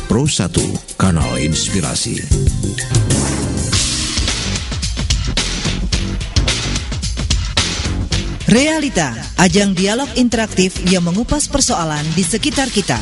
Pro 1, Kanal Inspirasi. Realita, ajang dialog interaktif yang mengupas persoalan di sekitar kita.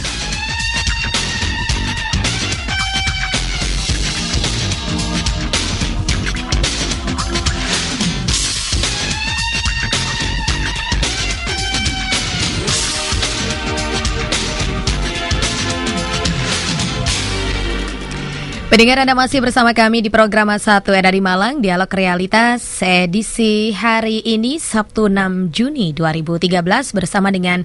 Pendengar, Anda masih bersama kami di program 1 dari Malang, Dialog Realitas, edisi hari ini Sabtu 6 Juni 2013 bersama dengan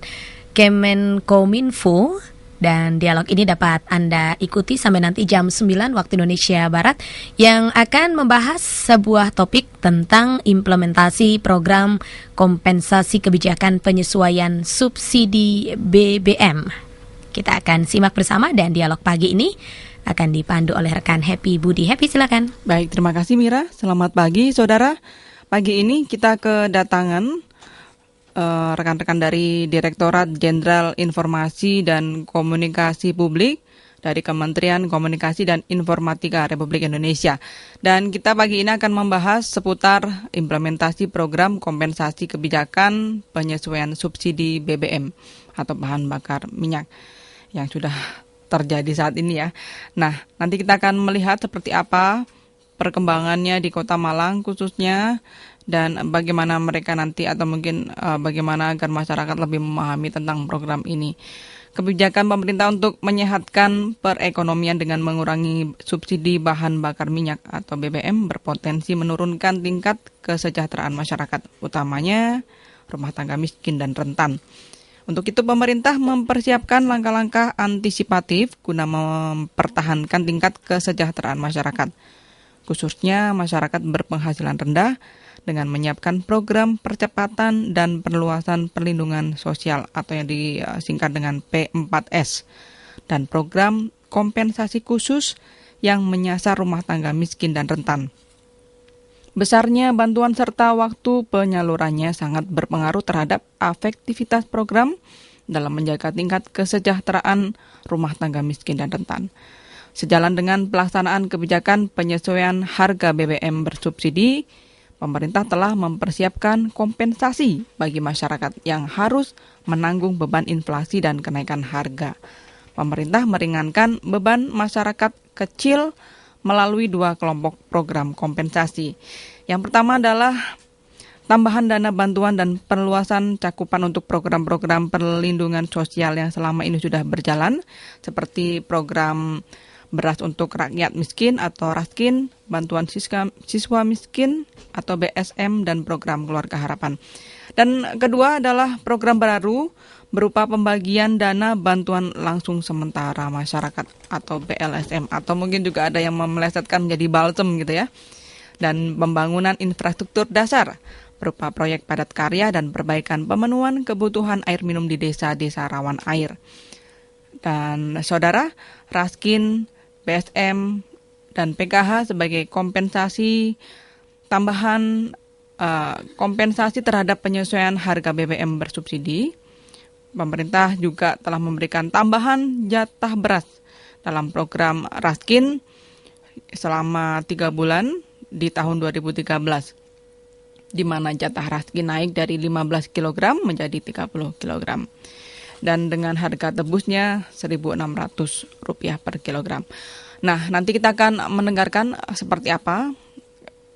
Kemenkominfo, dan dialog ini dapat Anda ikuti sampai nanti jam 9 waktu Indonesia Barat yang akan membahas sebuah topik tentang implementasi program kompensasi kebijakan penyesuaian subsidi BBM. Kita akan simak bersama dan dialog pagi ini akan dipandu oleh rekan Happy Budi. Happy, silakan. Baik, terima kasih Mira. Selamat pagi saudara. Pagi ini kita kedatangan rekan-rekan dari Direktorat Jenderal Informasi dan Komunikasi Publik dari Kementerian Komunikasi dan Informatika Republik Indonesia. Dan kita pagi ini akan membahas seputar implementasi program kompensasi kebijakan penyesuaian subsidi BBM atau bahan bakar minyak yang sudah terjadi saat ini ya. Nah, nanti kita akan melihat seperti apa perkembangannya di Kota Malang khususnya, dan bagaimana mereka nanti atau mungkin bagaimana agar masyarakat lebih memahami tentang program ini. Kebijakan pemerintah untuk menyehatkan perekonomian dengan mengurangi subsidi bahan bakar minyak atau BBM berpotensi menurunkan tingkat kesejahteraan masyarakat, utamanya rumah tangga miskin dan rentan. Untuk itu pemerintah mempersiapkan langkah-langkah antisipatif guna mempertahankan tingkat kesejahteraan masyarakat, khususnya masyarakat berpenghasilan rendah, dengan menyiapkan program percepatan dan perluasan perlindungan sosial atau yang disingkat dengan P4S, dan program kompensasi khusus yang menyasar rumah tangga miskin dan rentan. Besarnya bantuan serta waktu penyalurannya sangat berpengaruh terhadap efektivitas program dalam menjaga tingkat kesejahteraan rumah tangga miskin dan rentan. Sejalan dengan pelaksanaan kebijakan penyesuaian harga BBM bersubsidi, pemerintah telah mempersiapkan kompensasi bagi masyarakat yang harus menanggung beban inflasi dan kenaikan harga. Pemerintah meringankan beban masyarakat kecil melalui dua kelompok program kompensasi. Yang pertama adalah tambahan dana bantuan dan perluasan cakupan untuk program-program perlindungan sosial yang selama ini sudah berjalan, seperti program beras untuk rakyat miskin atau RASKIN, bantuan siswa miskin atau BSM, dan program keluarga harapan. Dan kedua adalah program baru berupa pembagian dana bantuan langsung sementara masyarakat atau BLSM, atau mungkin juga ada yang memelesetkan menjadi balsem gitu ya. Dan pembangunan infrastruktur dasar berupa proyek padat karya dan perbaikan pemenuhan kebutuhan air minum di desa-desa rawan air. Dan saudara, RASKIN, BSM, dan PKH sebagai kompensasi tambahan kompensasi terhadap penyesuaian harga BBM bersubsidi. Pemerintah juga telah memberikan tambahan jatah beras dalam program RASKIN selama 3 bulan di tahun 2013, di mana jatah RASKIN naik dari 15 kg menjadi 30 kg. Dan dengan harga tebusnya Rp1.600 per kilogram. Nah, nanti kita akan mendengarkan seperti apa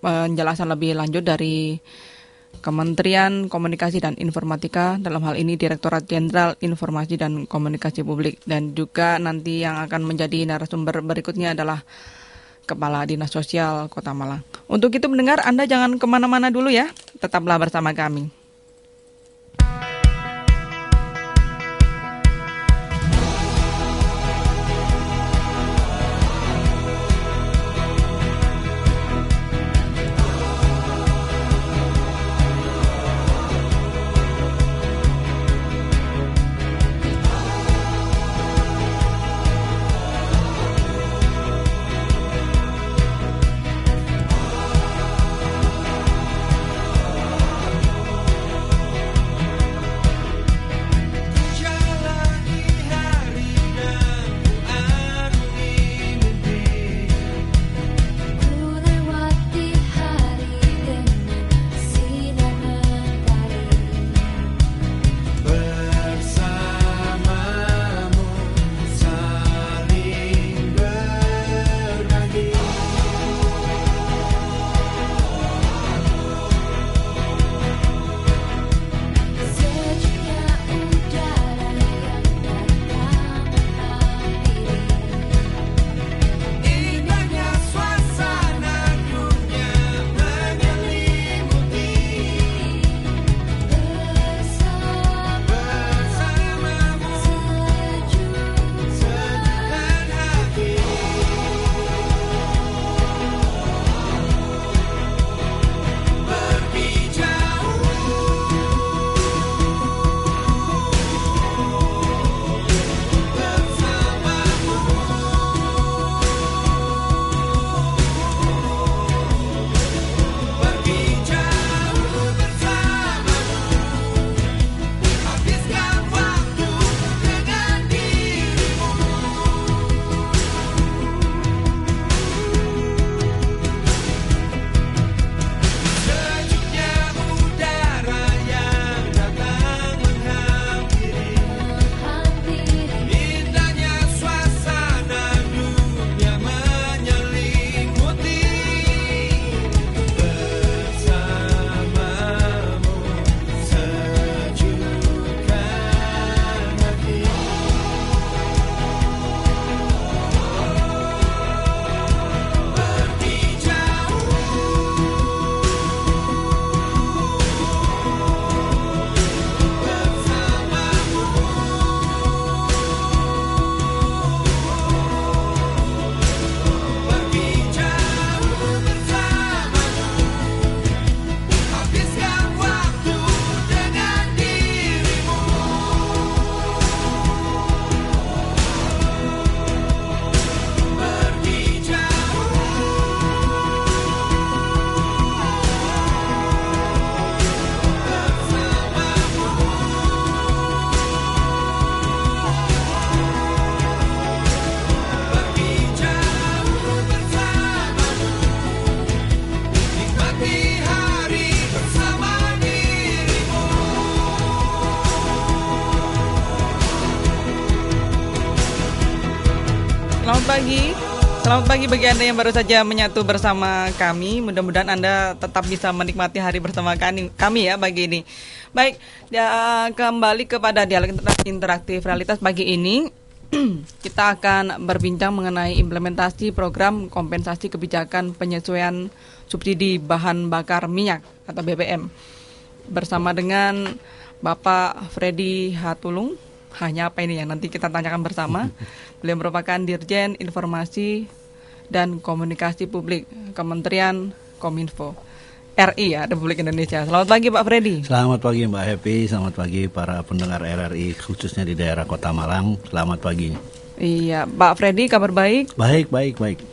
penjelasan lebih lanjut dari Kementerian Komunikasi dan Informatika, dalam hal ini Direktorat Jenderal Informasi dan Komunikasi Publik, dan juga nanti yang akan menjadi narasumber berikutnya adalah Kepala Dinas Sosial Kota Malang. Untuk itu mendengar, Anda jangan kemana-mana dulu ya, tetaplah bersama kami. Selamat pagi. Selamat pagi bagi Anda yang baru saja menyatu bersama kami. Mudah-mudahan Anda tetap bisa menikmati hari bersama kami ya pagi ini. Baik, kembali kepada dialog interaktif realitas pagi ini. Kita akan berbincang mengenai implementasi program kompensasi kebijakan penyesuaian subsidi bahan bakar minyak atau BBM. Bersama dengan Bapak Freddy Hatulung. Hanya apa ini ya, nanti kita tanyakan bersama. Beliau merupakan Dirjen Informasi dan Komunikasi Publik Kementerian Kominfo RI ya, Republik Indonesia. Selamat pagi Pak Freddy. Selamat pagi Mbak Happy, selamat pagi para pendengar RRI khususnya di daerah Kota Malang. Selamat pagi. Iya, Pak Freddy, kabar baik? Baik.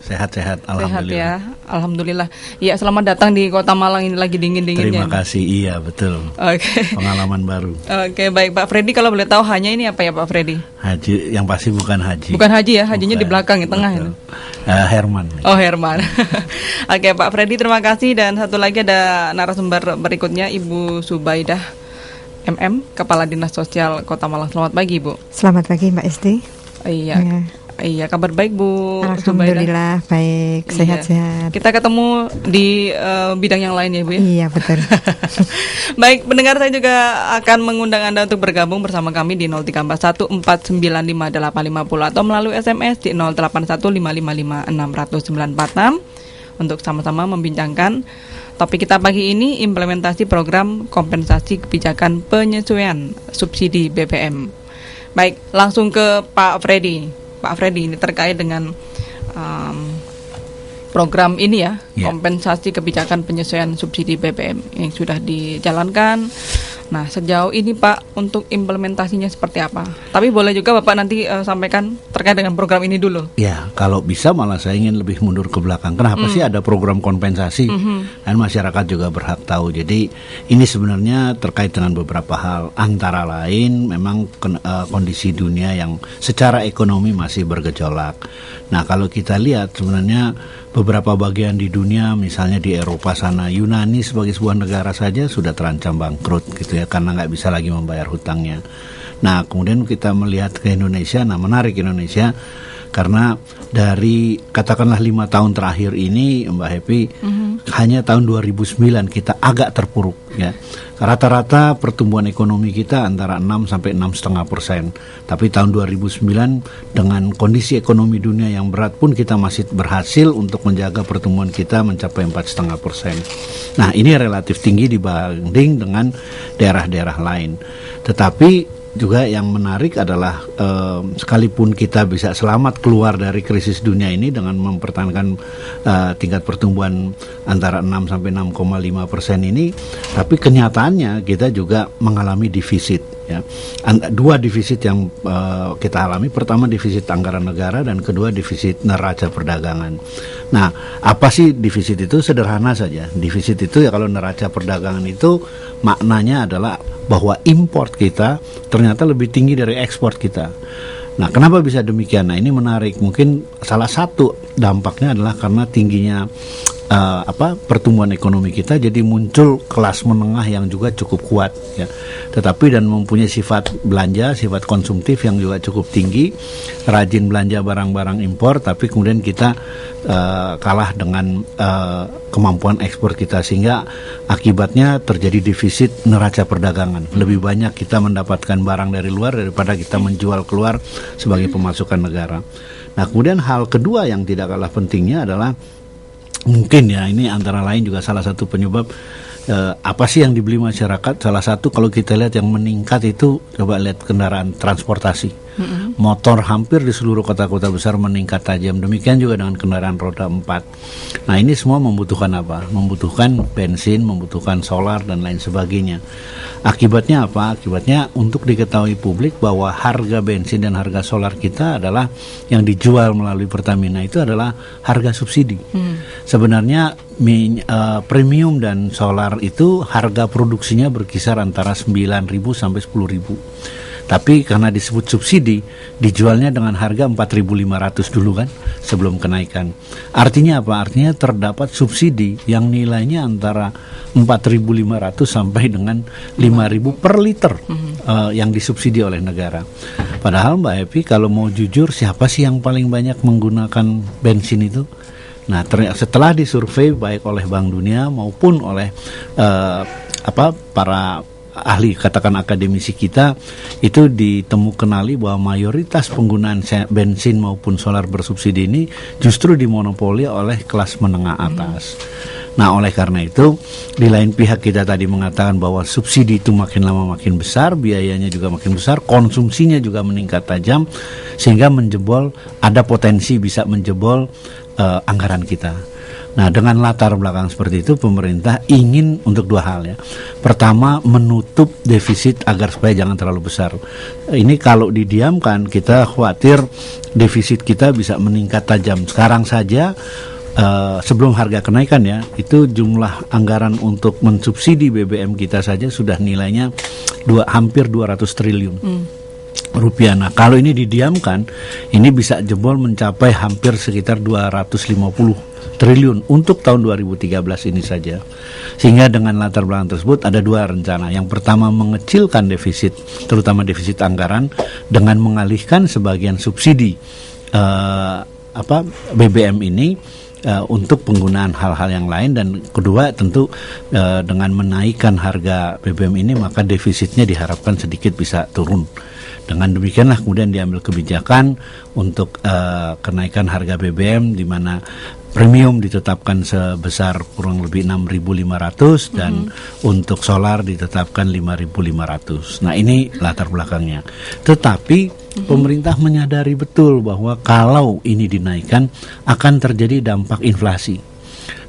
Sehat-sehat, alhamdulillah. Sehat ya, alhamdulillah. Iya, selamat datang di Kota Malang, ini lagi dingin-dinginnya. Terima kasih, iya betul. Oke. Pengalaman baru. Oke, baik Pak Freddy, kalau boleh tahu hanya ini apa ya Pak Freddy? Haji, yang pasti bukan haji. Bukan haji ya, hajinya bukan. Di belakang, di tengah itu. Herman. Oh, Herman. Oke, Pak Freddy, terima kasih. Dan satu lagi ada narasumber berikutnya, Ibu Subaidah MM, Kepala Dinas Sosial Kota Malang. Selamat pagi, Bu. Selamat pagi, Mbak Esti. Iya, kabar baik Bu. Alhamdulillah, baik, sehat-sehat. Kita ketemu di bidang yang lain ya Bu ya. Iya, betul. Baik, pendengar, saya juga akan mengundang Anda untuk bergabung bersama kami di 0341495850 atau melalui SMS di 0815555600 untuk sama-sama membincangkan topik kita pagi ini, implementasi program kompensasi kebijakan penyesuaian subsidi BBM. Baik, langsung ke Pak Freddy. Pak Freddy, ini terkait dengan program ini ya, kompensasi kebijakan penyesuaian subsidi BBM yang sudah dijalankan. Nah, sejauh ini Pak, untuk implementasinya seperti apa? Tapi boleh juga Bapak nanti sampaikan terkait dengan program ini dulu. Ya, kalau bisa malah saya ingin lebih mundur ke belakang. Kenapa sih ada program kompensasi? Dan masyarakat juga berhak tahu. Jadi ini sebenarnya terkait dengan beberapa hal. Antara lain memang kondisi dunia yang secara ekonomi masih bergejolak. Nah, kalau kita lihat sebenarnya beberapa bagian di dunia, misalnya di Eropa sana, Yunani sebagai sebuah negara saja sudah terancam bangkrut gitu ya, karena nggak bisa lagi membayar hutangnya. Nah, kemudian kita melihat ke Indonesia. Nah, menarik Indonesia karena dari katakanlah 5 tahun terakhir ini Mbak Happy, hanya tahun 2009 kita agak terpuruk ya. Rata-rata pertumbuhan ekonomi kita antara 6 sampai 6,5%. Tapi tahun 2009 dengan kondisi ekonomi dunia yang berat pun kita masih berhasil untuk menjaga pertumbuhan kita mencapai 4,5%. Nah, ini relatif tinggi dibanding dengan daerah-daerah lain. Tetapi juga yang menarik adalah sekalipun kita bisa selamat keluar dari krisis dunia ini dengan mempertahankan tingkat pertumbuhan antara 6 sampai 6,5% ini, tapi kenyataannya kita juga mengalami defisit ya. Dua defisit yang kita alami, pertama defisit anggaran negara dan kedua defisit neraca perdagangan. Nah, apa sih defisit itu? Sederhana saja. Defisit itu ya, kalau neraca perdagangan itu maknanya adalah bahwa import kita ternyata lebih tinggi dari ekspor kita. Nah, kenapa bisa demikian? Nah, ini menarik. Mungkin salah satu dampaknya adalah karena tingginya pertumbuhan ekonomi kita, jadi muncul kelas menengah yang juga cukup kuat ya. Tetapi dan mempunyai sifat belanja, sifat konsumtif yang juga cukup tinggi, rajin belanja barang-barang impor, tapi kemudian kita kalah dengan kemampuan ekspor kita, sehingga akibatnya terjadi defisit neraca perdagangan. Lebih banyak kita mendapatkan barang dari luar daripada kita menjual keluar sebagai pemasukan negara. Nah, kemudian hal kedua yang tidak kalah pentingnya adalah mungkin ya, ini antara lain juga salah satu penyebab apa sih yang dibeli masyarakat. Salah satu kalau kita lihat yang meningkat itu, coba lihat kendaraan transportasi. Motor hampir di seluruh kota-kota besar meningkat tajam. Demikian juga dengan kendaraan roda 4. Nah, ini semua membutuhkan apa? Membutuhkan bensin, membutuhkan solar dan lain sebagainya. Akibatnya apa? Akibatnya untuk diketahui publik bahwa harga bensin dan harga solar kita adalah yang dijual melalui Pertamina itu adalah harga subsidi. Sebenarnya premium dan solar itu harga produksinya berkisar antara 9.000 sampai 10.000. Tapi karena disebut subsidi, dijualnya dengan harga 4.500 dulu kan, sebelum kenaikan. Artinya apa? Artinya terdapat subsidi yang nilainya antara 4.500 sampai dengan 5.000 per liter yang disubsidi oleh negara. Padahal Mbak Evi, kalau mau jujur, siapa sih yang paling banyak menggunakan bensin itu? Nah, setelah disurvei baik oleh Bank Dunia maupun oleh para ahli, katakan akademisi kita, itu kenali bahwa mayoritas penggunaan bensin maupun solar bersubsidi ini justru dimonopoli oleh kelas menengah atas. Nah, oleh karena itu, di lain pihak kita tadi mengatakan bahwa subsidi itu makin lama makin besar, biayanya juga makin besar, konsumsinya juga meningkat tajam, sehingga ada potensi bisa menjebol anggaran kita. Nah, dengan latar belakang seperti itu, pemerintah ingin untuk dua hal ya. Pertama, menutup defisit agar supaya jangan terlalu besar. Ini kalau didiamkan, kita khawatir defisit kita bisa meningkat tajam. Sekarang saja, sebelum harga kenaikan ya, itu jumlah anggaran untuk mensubsidi BBM kita saja sudah nilainya hampir 200 triliun. Rupiah. Nah, kalau ini didiamkan, ini bisa jebol mencapai hampir sekitar 250 triliun untuk tahun 2013 ini saja. Sehingga dengan latar belakang tersebut ada dua rencana. Yang pertama, mengecilkan defisit, terutama defisit anggaran, dengan mengalihkan sebagian subsidi BBM ini untuk penggunaan hal-hal yang lain, dan kedua tentu dengan menaikkan harga BBM ini maka defisitnya diharapkan sedikit bisa turun. Dengan demikianlah kemudian diambil kebijakan untuk kenaikan harga BBM, di mana premium ditetapkan sebesar kurang lebih 6.500 dan untuk solar ditetapkan 5.500. Nah, ini latar belakangnya. Tetapi pemerintah menyadari betul bahwa kalau ini dinaikkan akan terjadi dampak inflasi.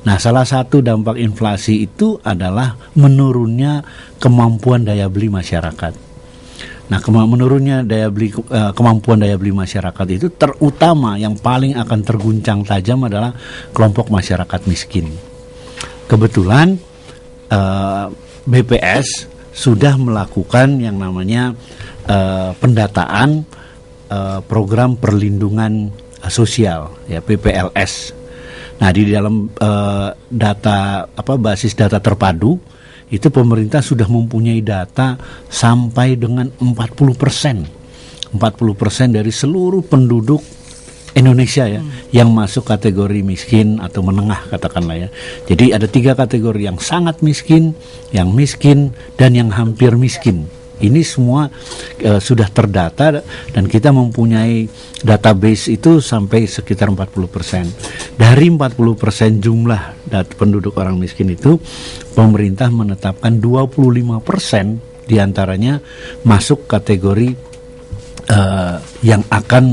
Nah, salah satu dampak inflasi itu adalah menurunnya kemampuan daya beli masyarakat. Nah, menurunnya kemampuan daya beli masyarakat itu terutama yang paling akan terguncang tajam adalah kelompok masyarakat miskin. Kebetulan BPS sudah melakukan yang namanya pendataan program perlindungan sosial, ya, PPLS. Nah, di dalam basis data terpadu itu pemerintah sudah mempunyai data sampai dengan 40% dari seluruh penduduk Indonesia ya, yang masuk kategori miskin atau menengah katakanlah ya. Jadi ada 3 kategori: yang sangat miskin, yang miskin, dan yang hampir miskin. Ini semua sudah terdata dan kita mempunyai database itu sampai sekitar 40%. Dari 40% jumlah penduduk orang miskin itu, pemerintah menetapkan 25% diantaranya masuk kategori yang akan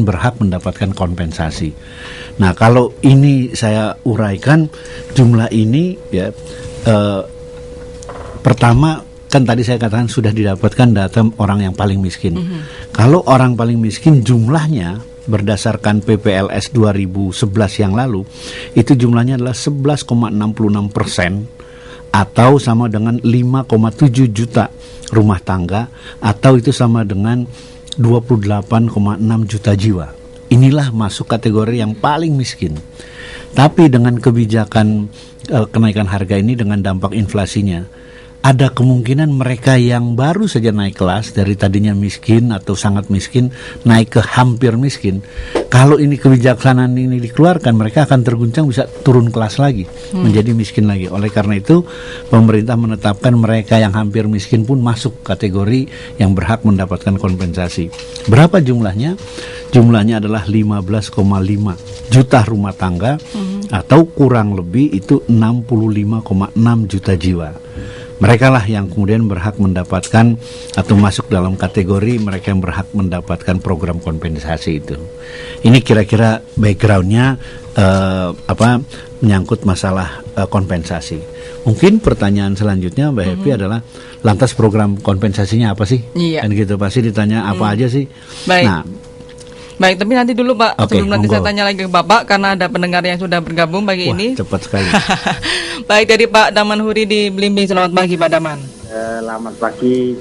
berhak mendapatkan kompensasi. Nah, kalau ini saya uraikan jumlah ini ya, pertama kan tadi saya katakan sudah didapatkan data orang yang paling miskin. Kalau orang paling miskin jumlahnya berdasarkan PPLS 2011 yang lalu itu jumlahnya adalah 11,66%, atau sama dengan 5,7 juta rumah tangga, atau itu sama dengan 28,6 juta jiwa. Inilah masuk kategori yang paling miskin. Tapi dengan kebijakan kenaikan harga ini dengan dampak inflasinya, ada kemungkinan mereka yang baru saja naik kelas dari tadinya miskin atau sangat miskin naik ke hampir miskin. Kalau ini kebijaksanaan ini dikeluarkan, mereka akan terguncang, bisa turun kelas lagi, menjadi miskin lagi. Oleh karena itu, pemerintah menetapkan mereka yang hampir miskin pun masuk kategori yang berhak mendapatkan kompensasi. Berapa jumlahnya? Jumlahnya adalah 15,5 juta rumah tangga, atau kurang lebih itu 65,6 juta jiwa. Mereka lah yang kemudian berhak mendapatkan atau masuk dalam kategori mereka yang berhak mendapatkan program kompensasi itu. Ini kira-kira backgroundnya menyangkut masalah kompensasi. Mungkin pertanyaan selanjutnya Mbak Happy adalah, lantas program kompensasinya apa sih? Iya. Dan gitu pasti ditanya apa aja sih? Baik. Nah, baik, tapi nanti dulu Pak, sebelum nanti saya tanya lagi ke Bapak, karena ada pendengar yang sudah bergabung pagi ini. Cepat sekali. Baik, dari Pak Daman Huri di Blimbing. Selamat pagi Pak Daman. Selamat pagi.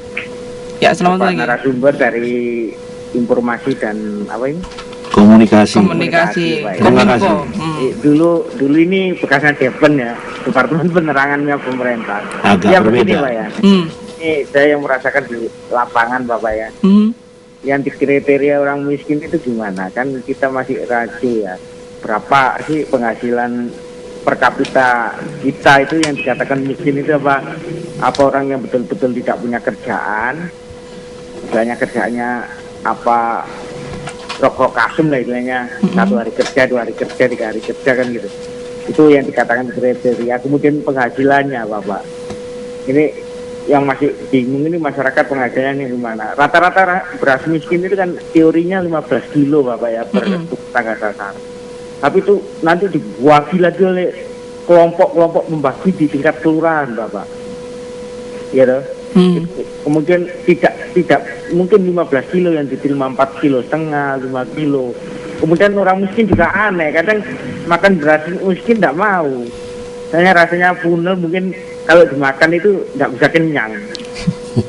Ya, selamat pagi. Narasumber dari informasi dan apa ini? Komunikasi. Kominfo. Dulu ini bekasnya Depen ya, Departemen Penerangannya Pemerintah. Agak berbeda. Begini, Pak ya. Ini saya yang merasakan di lapangan Bapak ya. Yang di kriteria orang miskin itu gimana? Kan kita masih rancu ya. Berapa sih penghasilan per kapita kita itu yang dikatakan miskin itu apa? Apa orang yang betul-betul tidak punya kerjaan? Misalnya kerjaannya apa? Rok-rok kasum lah istilahnya. 1 hari kerja, 2 hari kerja, 3 hari kerja kan gitu. Itu yang dikatakan kriteria. Kemudian penghasilannya Bapak. Ini yang masih bingung ini masyarakat penghasilannya gimana. Rata-rata beras miskin itu kan teorinya 15 kilo Bapak ya per tangga dasar. Tapi itu nanti dibagi lagi oleh kelompok-kelompok membagi di tingkat kelurahan Bapak. Ya toh? Kemudian tidak mungkin 15 kilo yang diterima 4 kilo setengah, 5 kilo. Kemudian orang miskin juga aneh, kadang makan beras miskin tidak mau. Saya rasanya punel mungkin kalau dimakan itu nggak bisa kenyang.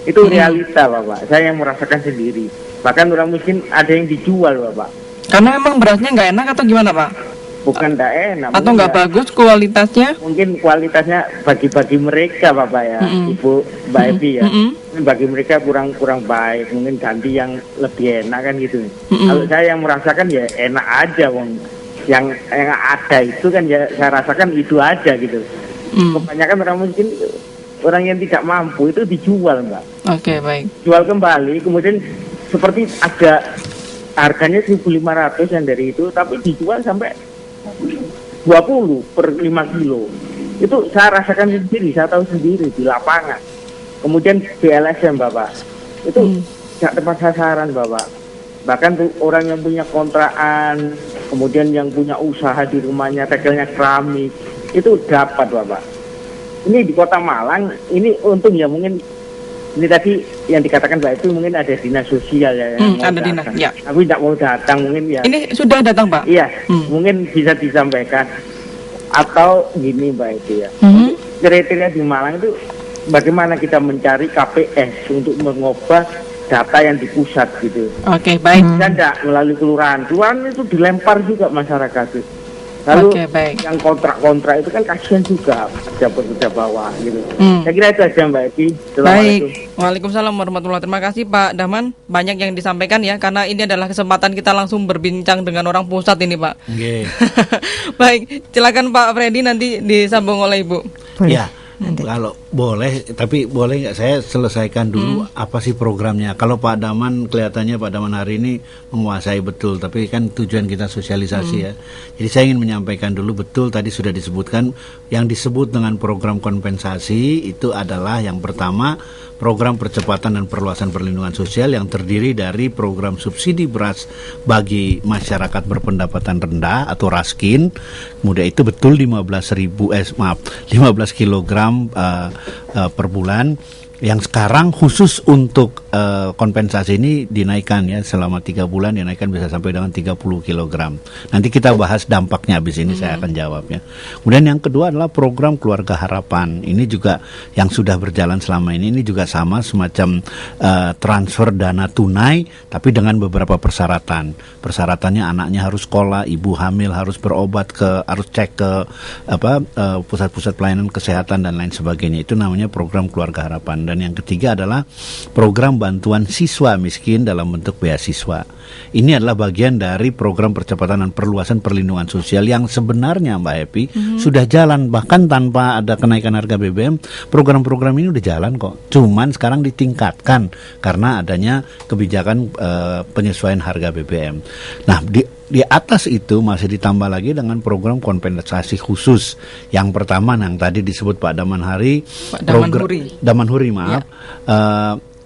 Itu realita Bapak, saya yang merasakan sendiri. Bahkan orang miskin ada yang dijual Bapak. Karena emang berasnya nggak enak atau gimana Pak? Bukan nggak enak. Atau nggak bagus kualitasnya? Mungkin kualitasnya bagi-bagi mereka Bapak ya, Ibu Mbak Evi ya. Bagi mereka kurang baik, mungkin ganti yang lebih enak kan gitu. Kalau saya yang merasakan ya enak aja Wong. Yang ada itu kan ya saya rasakan itu aja gitu. Kebanyakan orang miskin itu, orang yang tidak mampu itu dijual Mbak. Oke, baik. Jual kembali, kemudian seperti ada harganya 1.500 yang dari itu, tapi dijual sampai 20 per 5 kilo. Itu saya rasakan sendiri, saya tahu sendiri di lapangan. Kemudian BLSM Bapak, itu tidak tepat sasaran Bapak. Bahkan tuh orang yang punya kontrakan, kemudian yang punya usaha di rumahnya, tegelnya keramik, itu dapat Bapak. Ini di Kota Malang, ini untung ya mungkin ini tadi yang dikatakan Mbak itu mungkin ada dinas sosial ya. Ada dinas, ya. Tapi tidak mau datang mungkin ya. Ini sudah datang Pak? Iya, mungkin bisa disampaikan. Atau gini Mbak itu ya. Kriteria di Malang itu bagaimana kita mencari KPS untuk mengubah data yang di pusat gitu. Oke, baik. Dan tidak melalui kelurahan. Kelurahan itu dilempar juga masyarakat. Lalu yang kontrak-kontrak itu kan kasihan juga pekerja bawah gitu. Saya kira itu aja Mbak Evi. Baik. Waalaikumsalam warahmatullahi wabarakatuh. Terima kasih Pak Dahman. Banyak yang disampaikan ya, karena ini adalah kesempatan kita langsung berbincang dengan orang pusat ini Pak. Baik, silakan Pak Freddy, nanti disambung oleh Ibu. Ya. Kalau boleh, tapi boleh nggak saya selesaikan dulu apa sih programnya? Kalau Pak Daman kelihatannya Pak Daman hari ini menguasai betul, tapi kan tujuan kita sosialisasi ya. Jadi saya ingin menyampaikan dulu betul tadi sudah disebutkan yang disebut dengan program kompensasi itu adalah yang pertama program percepatan dan perluasan perlindungan sosial yang terdiri dari program subsidi beras bagi masyarakat berpendapatan rendah atau raskin. Kemudian itu betul 15 kilogram per bulan. Yang sekarang khusus untuk kompensasi ini dinaikkan ya, selama 3 bulan dinaikkan bisa sampai dengan 30 kg. Nanti kita bahas dampaknya habis ini saya akan jawabnya. Kemudian yang kedua adalah program Keluarga Harapan. Ini juga yang sudah berjalan selama ini juga sama semacam transfer dana tunai tapi dengan beberapa persyaratan. Persyaratannya anaknya harus sekolah, ibu hamil harus berobat harus cek ke pusat-pusat pelayanan kesehatan dan lain sebagainya. Itu namanya program Keluarga Harapan. Dan yang ketiga adalah program bantuan siswa miskin dalam bentuk beasiswa. Ini adalah bagian dari program percepatan dan perluasan perlindungan sosial yang sebenarnya Mbak Epi sudah jalan, bahkan tanpa ada kenaikan harga BBM. Program-program ini udah jalan kok. Cuman sekarang ditingkatkan karena adanya kebijakan penyesuaian harga BBM. Nah, di atas itu masih ditambah lagi dengan program kompensasi khusus. Yang pertama yang tadi disebut Pak Damanhuri,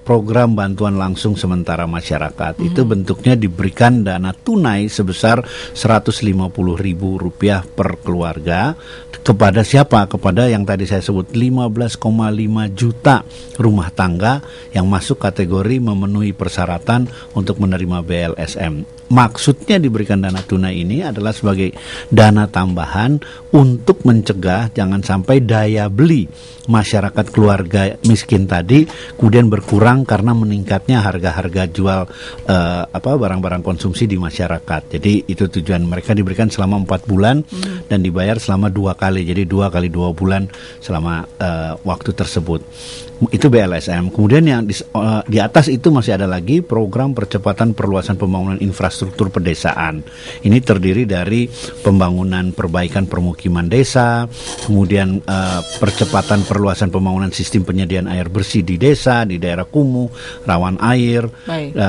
program bantuan langsung sementara masyarakat. Itu bentuknya diberikan dana tunai sebesar Rp150.000 per keluarga. Kepada siapa? Kepada yang tadi saya sebut 15,5 juta rumah tangga yang masuk kategori memenuhi persyaratan untuk menerima BLSM. Maksudnya diberikan dana tunai ini adalah sebagai dana tambahan untuk mencegah jangan sampai daya beli masyarakat keluarga miskin tadi kemudian berkurang karena meningkatnya harga-harga jual barang-barang konsumsi di masyarakat. Jadi itu tujuan mereka diberikan selama 4 bulan dan dibayar selama 2 kali. Jadi 2 kali 2 bulan selama waktu tersebut. Itu BLSM. Kemudian yang di atas itu masih ada lagi program percepatan perluasan pembangunan infrastruktur pedesaan. Ini terdiri dari pembangunan perbaikan permukiman desa, kemudian percepatan perluasan pembangunan sistem penyediaan air bersih di desa, di daerah kumuh, rawan air.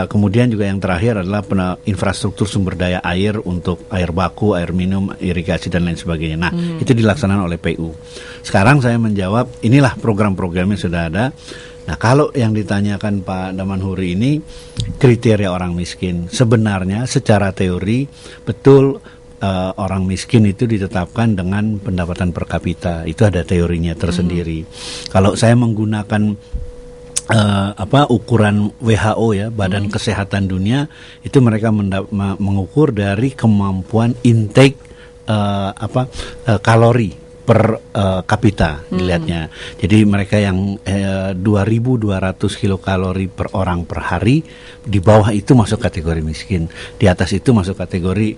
Kemudian juga yang terakhir adalah infrastruktur sumber daya air untuk air baku, air minum, irigasi dan lain sebagainya. Nah, itu dilaksanakan oleh PU. Sekarang saya menjawab, inilah program-programnya sudah ada. Nah, kalau yang ditanyakan Pak Damanhuri ini kriteria orang miskin, sebenarnya secara teori betul orang miskin itu ditetapkan dengan pendapatan per kapita. Itu ada teorinya tersendiri. Kalau saya menggunakan ukuran WHO ya, Badan Kesehatan Dunia, itu mereka mengukur dari kemampuan intake kalori per kapita dilihatnya. Jadi mereka yang 2.200 kilokalori per orang per hari, di bawah itu masuk kategori miskin, di atas itu masuk kategori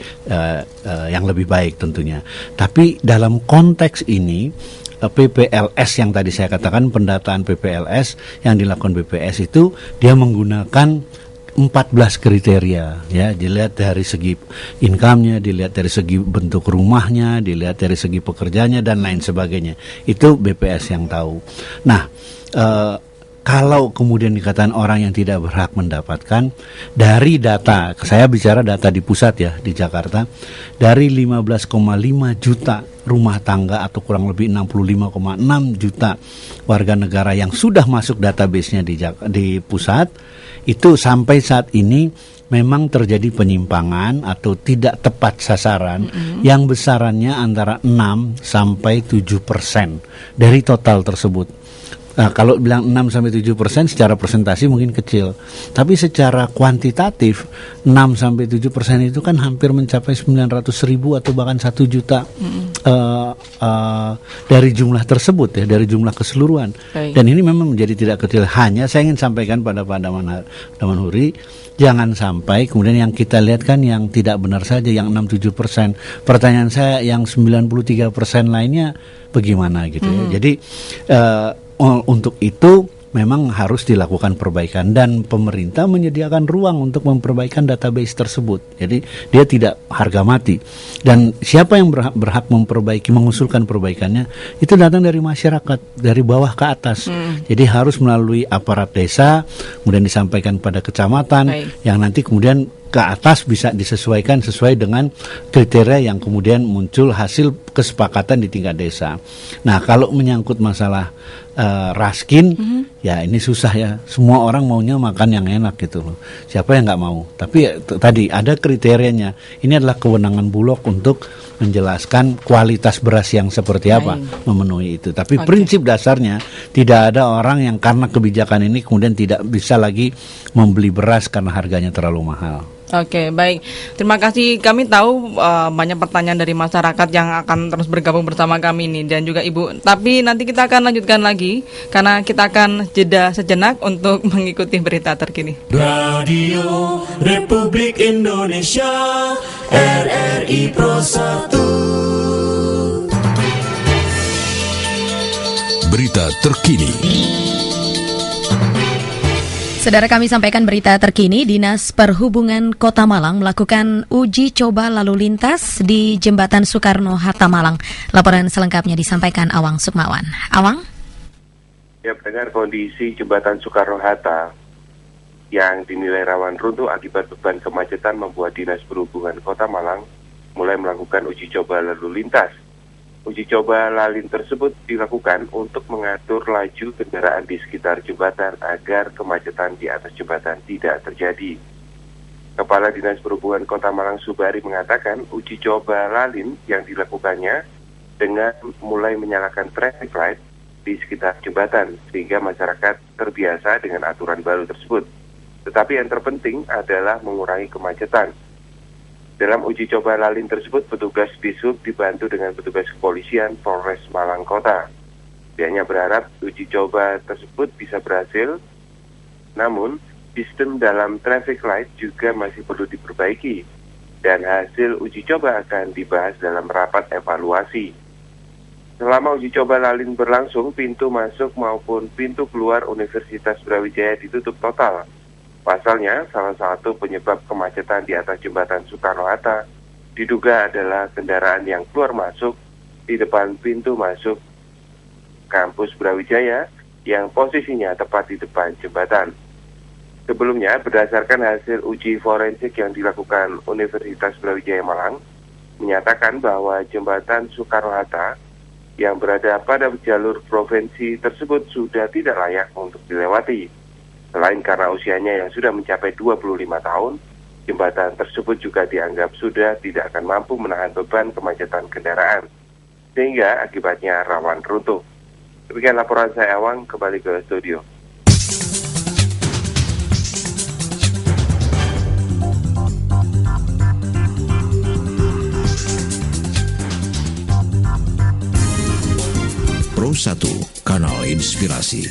yang lebih baik tentunya. Tapi dalam konteks ini PPLS yang tadi saya katakan, pendataan PPLS yang dilakukan BPS itu dia menggunakan 14 kriteria ya, dilihat dari segi income-nya, dilihat dari segi bentuk rumahnya, dilihat dari segi pekerjaannya dan lain sebagainya. Itu BPS yang tahu. Nah, kalau kemudian dikatakan orang yang tidak berhak mendapatkan, dari data, saya bicara data di pusat ya, di Jakarta, dari 15,5 juta rumah tangga atau kurang lebih 65,6 juta warga negara yang sudah masuk database-nya di pusat, itu sampai saat ini memang terjadi penyimpangan atau tidak tepat sasaran yang besarannya antara 6 sampai 7% dari total tersebut. Nah, kalau bilang 6-7% secara presentasi mungkin kecil, tapi secara kuantitatif 6-7% itu kan hampir mencapai 900.000 atau bahkan 1 juta dari jumlah tersebut ya, dari jumlah keseluruhan. Dan ini memang menjadi tidak kecil. Hanya saya ingin sampaikan pada Pak Damanhuri, jangan sampai kemudian yang kita lihat kan yang tidak benar saja, yang 6-7%. Pertanyaan saya, yang 93% lainnya bagaimana gitu ya. Jadi untuk itu memang harus dilakukan perbaikan dan pemerintah menyediakan ruang untuk memperbaikan database tersebut. Jadi dia tidak harga mati. Dan siapa yang berhak memperbaiki, mengusulkan perbaikannya, itu datang dari masyarakat, dari bawah ke atas. Jadi harus melalui aparat desa, kemudian disampaikan pada kecamatan, yang nanti kemudian ke atas bisa disesuaikan sesuai dengan kriteria yang kemudian muncul hasil kesepakatan di tingkat desa. Nah, kalau menyangkut masalah raskin, ya ini susah ya. Semua orang maunya makan yang enak gitu loh. Siapa yang nggak mau? Tapi tadi ada kriterianya. Ini adalah kewenangan Bulog untuk menjelaskan kualitas beras yang seperti apa memenuhi itu. Tapi prinsip dasarnya tidak ada orang yang karena kebijakan ini kemudian tidak bisa lagi membeli beras karena harganya terlalu mahal. Oke, baik. Terima kasih. Kami tahu banyak pertanyaan dari masyarakat yang akan terus bergabung bersama kami ini dan juga Ibu. Tapi nanti kita akan lanjutkan lagi karena kita akan jeda sejenak untuk mengikuti berita terkini. Radio Republik Indonesia, RRI Pro 1. Berita terkini. Saudara, kami sampaikan berita terkini. Dinas Perhubungan Kota Malang melakukan uji coba lalu lintas di Jembatan Soekarno-Hatta Malang. Laporan selengkapnya disampaikan Awang Sukmawan. Awang? Ya, mendengar kondisi Jembatan Soekarno-Hatta yang dinilai rawan runtuh akibat beban kemacetan membuat Dinas Perhubungan Kota Malang mulai melakukan uji coba lalu lintas. Uji coba lalin tersebut dilakukan untuk mengatur laju kendaraan di sekitar jembatan agar kemacetan di atas jembatan tidak terjadi. Kepala Dinas Perhubungan Kota Malang Subari mengatakan uji coba lalin yang dilakukannya dengan mulai menyalakan traffic light di sekitar jembatan sehingga masyarakat terbiasa dengan aturan baru tersebut. Tetapi yang terpenting adalah mengurangi kemacetan. Dalam uji coba lalin tersebut, petugas Dishub dibantu dengan petugas kepolisian Polres Malang Kota. Pihaknya berharap uji coba tersebut bisa berhasil, namun sistem dalam traffic light juga masih perlu diperbaiki, dan hasil uji coba akan dibahas dalam rapat evaluasi. Selama uji coba lalin berlangsung, pintu masuk maupun pintu keluar Universitas Brawijaya ditutup total. Pasalnya, salah satu penyebab kemacetan di atas jembatan Soekarno-Hatta diduga adalah kendaraan yang keluar masuk di depan pintu masuk kampus Brawijaya yang posisinya tepat di depan jembatan. Sebelumnya, berdasarkan hasil uji forensik yang dilakukan Universitas Brawijaya Malang, menyatakan bahwa jembatan Soekarno-Hatta yang berada pada jalur provinsi tersebut sudah tidak layak untuk dilewati. Selain karena usianya yang sudah mencapai 25 tahun, jembatan tersebut juga dianggap sudah tidak akan mampu menahan beban kemacetan kendaraan, sehingga akibatnya rawan runtuh. Demikian laporan saya, Awang, kembali ke studio. Pro 1, Kanal Inspirasi.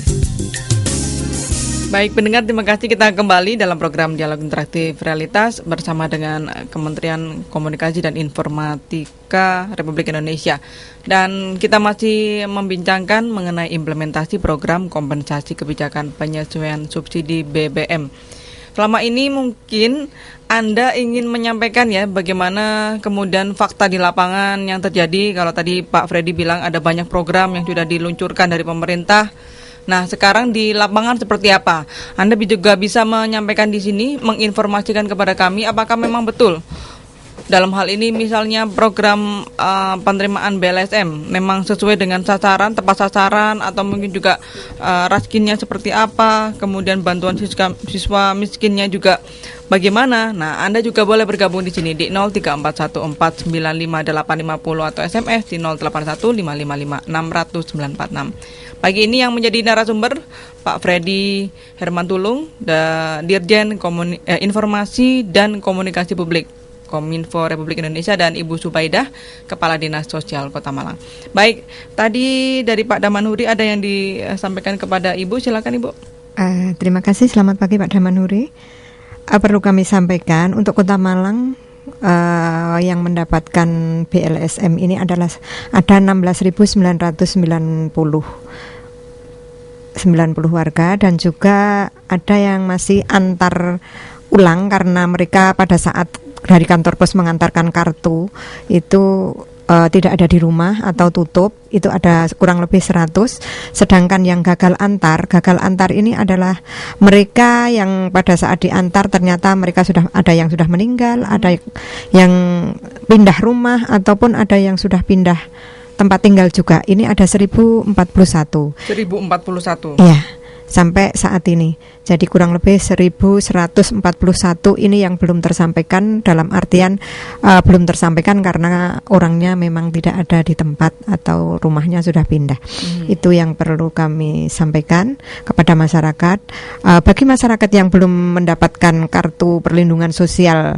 Baik pendengar, terima kasih. Kita kembali dalam program Dialog Interaktif Realitas bersama dengan Kementerian Komunikasi dan Informatika Republik Indonesia. Dan kita masih membincangkan mengenai implementasi program kompensasi kebijakan penyesuaian subsidi BBM. Selama ini mungkin Anda ingin menyampaikan ya bagaimana kemudian fakta di lapangan yang terjadi. Kalau tadi Pak Freddy bilang ada banyak program yang sudah diluncurkan dari pemerintah. Nah, sekarang di lapangan seperti apa? Anda juga bisa menyampaikan di sini, menginformasikan kepada kami apakah memang betul dalam hal ini misalnya program penerimaan BLSM memang sesuai dengan sasaran, tepat sasaran, atau mungkin juga raskinnya seperti apa, kemudian bantuan siswa miskinnya juga bagaimana. Nah, Anda juga boleh bergabung di sini di 0341495850 atau SMS di 0815555600 Pagi ini yang menjadi narasumber Pak Freddy Hermantulung, Dirjen Informasi dan Komunikasi Publik Kominfo Republik Indonesia, dan Ibu Subaidah, Kepala Dinas Sosial Kota Malang. Baik, tadi dari Pak Damanhuri ada yang disampaikan kepada Ibu, silakan Ibu. Terima kasih, selamat pagi Pak Damanhuri. Perlu kami sampaikan untuk Kota Malang yang mendapatkan BLSM ini adalah ada 16.990 warga, dan juga ada yang masih antar ulang karena mereka pada saat dari kantor pos mengantarkan kartu itu tidak ada di rumah atau tutup, itu ada kurang lebih 100. Sedangkan yang gagal antar ini adalah mereka yang pada saat diantar ternyata mereka sudah ada yang sudah meninggal, ada yang pindah rumah, ataupun ada yang sudah pindah tempat tinggal juga. Ini ada 1041. Iya, sampai saat ini. Jadi kurang lebih 1141 ini yang belum tersampaikan, dalam artian belum tersampaikan karena orangnya memang tidak ada di tempat atau rumahnya sudah pindah. Itu yang perlu kami sampaikan kepada masyarakat. Bagi masyarakat yang belum mendapatkan kartu perlindungan sosial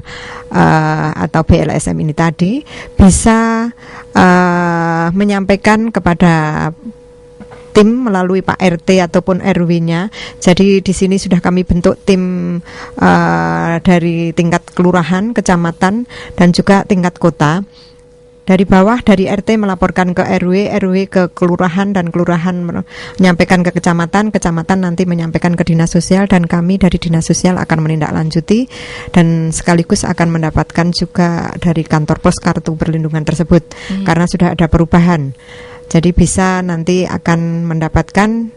atau BLSM ini tadi, bisa menyampaikan kepada tim melalui Pak RT ataupun RW-nya. Jadi di sini sudah kami bentuk tim dari tingkat kelurahan, kecamatan, dan juga tingkat kota. Dari bawah, dari RT melaporkan ke RW, RW ke kelurahan, dan kelurahan menyampaikan ke kecamatan, kecamatan nanti menyampaikan ke dinas sosial, dan kami dari dinas sosial akan menindaklanjuti dan sekaligus akan mendapatkan juga dari kantor pos kartu perlindungan tersebut karena sudah ada perubahan. Jadi bisa nanti akan mendapatkan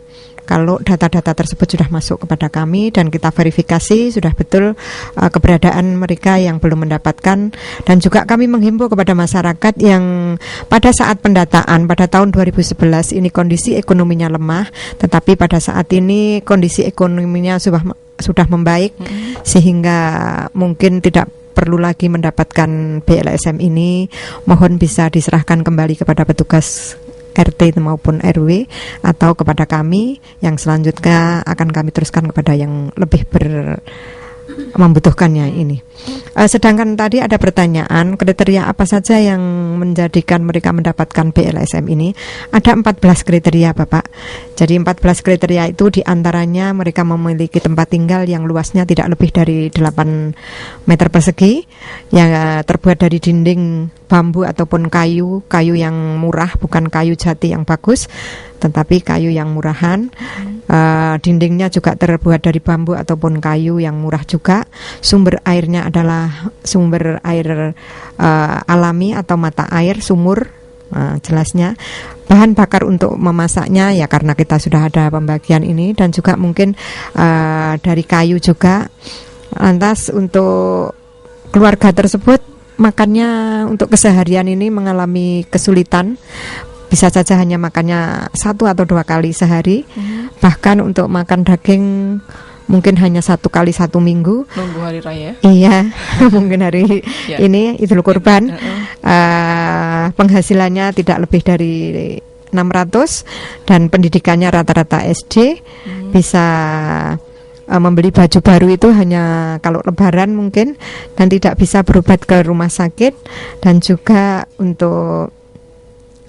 kalau data-data tersebut sudah masuk kepada kami dan kita verifikasi sudah betul keberadaan mereka yang belum mendapatkan. Dan juga kami menghimbau kepada masyarakat yang pada saat pendataan pada tahun 2011 ini kondisi ekonominya lemah, tetapi pada saat ini kondisi ekonominya sudah membaik sehingga mungkin tidak perlu lagi mendapatkan BLSM ini. Mohon bisa diserahkan kembali kepada petugas RT maupun RW atau kepada kami, yang selanjutnya akan kami teruskan kepada yang lebih membutuhkannya ini. Sedangkan tadi ada pertanyaan kriteria apa saja yang menjadikan mereka mendapatkan BLSM ini. Ada 14 kriteria Bapak. Jadi 14 kriteria itu diantaranya mereka memiliki tempat tinggal yang luasnya tidak lebih dari 8 meter persegi, yang terbuat dari dinding bambu ataupun kayu yang murah, bukan kayu jati yang bagus, tetapi kayu yang murahan. Dindingnya juga terbuat dari bambu ataupun kayu yang murah juga. Sumber airnya adalah sumber air alami atau mata air, sumur, jelasnya. Bahan bakar untuk memasaknya ya karena kita sudah ada pembagian ini, dan juga mungkin dari kayu juga. Lantas untuk keluarga tersebut makannya untuk keseharian ini mengalami kesulitan. Bisa saja hanya makannya 1 atau 2 kali sehari. Bahkan untuk makan daging mungkin hanya 1 kali 1 minggu. Nunggu hari raya. Iya, mungkin hari ini Idul Kurban. Penghasilannya tidak lebih dari 600 dan pendidikannya rata-rata SD. Bisa membeli baju baru itu hanya kalau lebaran mungkin, dan tidak bisa berobat ke rumah sakit, dan juga untuk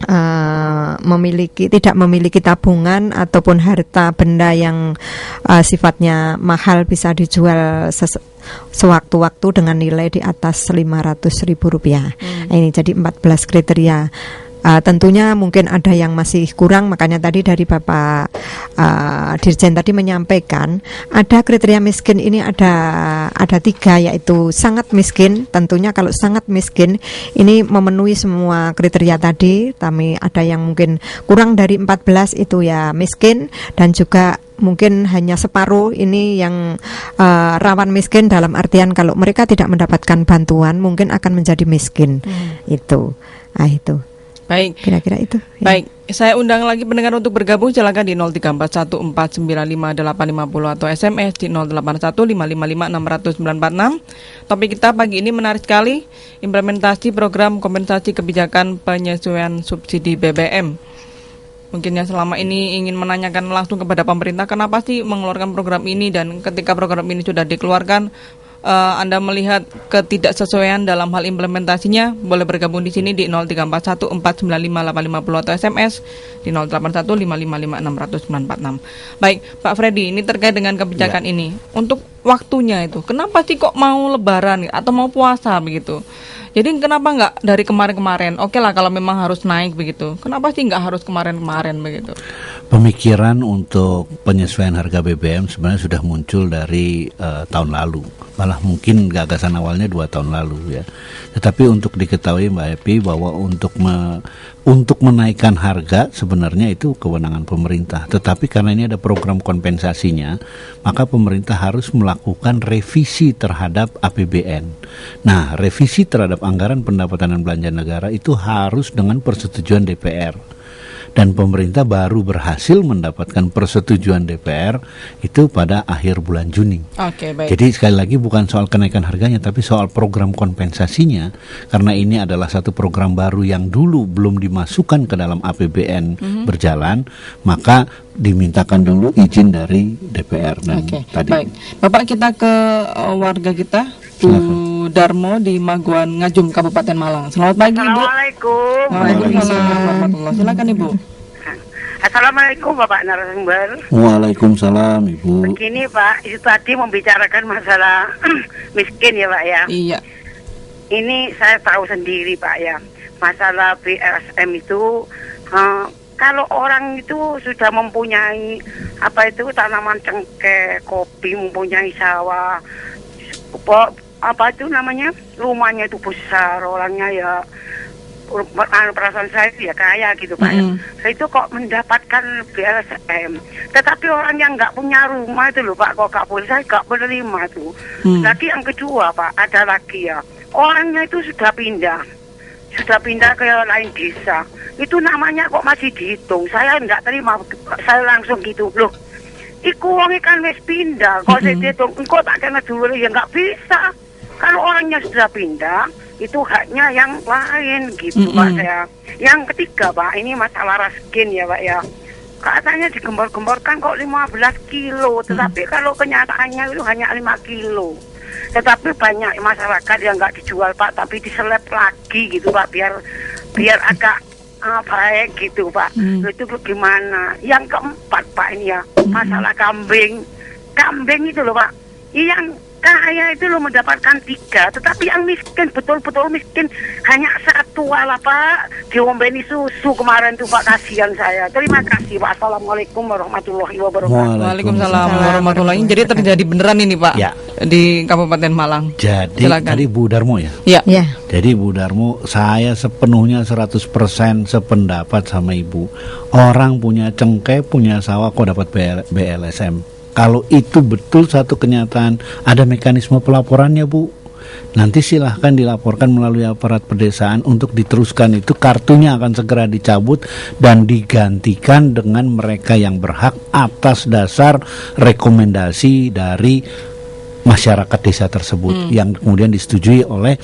tidak memiliki tabungan ataupun harta benda yang sifatnya mahal bisa dijual sewaktu-waktu dengan nilai di atas Rp500.000. Ini jadi 14 kriteria. Tentunya mungkin ada yang masih kurang, makanya tadi dari Bapak Dirjen tadi menyampaikan ada kriteria miskin ini ada 3, yaitu sangat miskin. Tentunya kalau sangat miskin ini memenuhi semua kriteria tadi, tapi ada yang mungkin kurang dari 14 itu ya miskin, dan juga mungkin hanya separuh ini yang rawan miskin, dalam artian kalau mereka tidak mendapatkan bantuan mungkin akan menjadi miskin. Itu. Baik. Kira-kira itu. Ya. Baik, saya undang lagi pendengar untuk bergabung, silakan di 0341495850 atau SMS di 0815555600 Topik kita pagi ini menarik sekali, implementasi program kompensasi kebijakan penyesuaian subsidi BBM. Mungkin yang selama ini ingin menanyakan langsung kepada pemerintah, kenapa sih mengeluarkan program ini, dan ketika program ini sudah dikeluarkan, Anda melihat ketidaksesuaian dalam hal implementasinya, boleh bergabung di sini di 0341495850 atau SMS di 0815555600 Baik, Pak Freddy, ini terkait dengan kebijakan ini. Untuk waktunya itu, kenapa sih kok mau lebaran atau mau puasa begitu? Jadi kenapa nggak dari kemarin-kemarin? Oke lah kalau memang harus naik begitu. Kenapa sih nggak harus kemarin-kemarin begitu? Pemikiran untuk penyesuaian harga BBM sebenarnya sudah muncul dari tahun lalu. Malah mungkin gagasan awalnya 2 tahun lalu ya. Tetapi untuk diketahui Mbak Epi bahwa untuk menaikkan harga sebenarnya itu kewenangan pemerintah. Tetapi karena ini ada program kompensasinya, maka pemerintah harus melakukan revisi terhadap APBN. Nah, revisi terhadap anggaran pendapatan dan belanja negara itu harus dengan persetujuan DPR. Dan pemerintah baru berhasil mendapatkan persetujuan DPR itu pada akhir bulan Juni. Oke, baik. Jadi sekali lagi bukan soal kenaikan harganya, tapi soal program kompensasinya. Karena ini adalah satu program baru yang dulu belum dimasukkan ke dalam APBN berjalan, maka dimintakan dulu izin dari DPR. Dan tadi. Baik, Bapak, kita ke warga kita, Bu Darmo di Maguan Ngajum, Kabupaten Malang. Selamat pagi, Ibu. Assalamualaikum. Waalaikumsalam. Silakan, Ibu. Assalamualaikum Bapak narasumber. Waalaikumsalam Ibu. Begini Pak, itu tadi membicarakan masalah miskin ya Pak ya. Iya. Ini saya tahu sendiri Pak ya, masalah BLSM itu kalau orang itu sudah mempunyai tanaman cengkeh, kopi, mempunyai sawah, apa itu namanya, rumahnya itu besar, orangnya ya perasaan saya itu ya kaya gitu Pak ya. Saya itu kok mendapatkan BLSM, tetapi orang yang nggak punya rumah itu loh Pak, kok nggak boleh, saya nggak menerima tuh. Lagi yang kedua Pak, ada lagi ya, orangnya itu sudah pindah ke lain desa, itu namanya kok masih dihitung. Saya nggak terima, saya langsung gitu loh. Iku wong kan wis pindah, kok saya dihitung, engkau tak kena dulu ya, nggak bisa. Kalau orangnya sudah pindah, itu haknya yang lain gitu Pak saya. Yang ketiga Pak, ini masalah raskin ya Pak ya. Katanya digembor-gemborkan kok 15 kilo, tetapi kalau kenyataannya itu hanya 5 kilo. Tetapi banyak masyarakat yang nggak dijual Pak, tapi diseleb lagi gitu Pak, biar agak baik gitu Pak. Itu bagaimana? Yang keempat Pak ini ya, masalah kambing itu loh Pak. Yang kaya itu loh mendapatkan 3, tetapi yang miskin, betul-betul miskin hanya 1 lah Pak. Diombeni susu kemarin tuh Pak, kasihan saya. Terima kasih Pak. Assalamualaikum warahmatullahi wabarakatuh. Waalaikumsalam warahmatullahi wabarakatuh. Jadi terjadi beneran ini Pak Ya. di Kabupaten Malang. Jadi tadi Bu Darmo ya. Ya. Jadi Bu Darmo, saya sepenuhnya 100% sependapat sama Ibu. Orang punya cengkeh, punya sawah kok dapat BLSM. Kalau itu betul satu kenyataan, ada mekanisme pelaporannya Bu. Nanti silahkan dilaporkan melalui aparat pedesaan untuk diteruskan, itu kartunya akan segera dicabut dan digantikan dengan mereka yang berhak atas dasar rekomendasi dari masyarakat desa tersebut yang kemudian disetujui oleh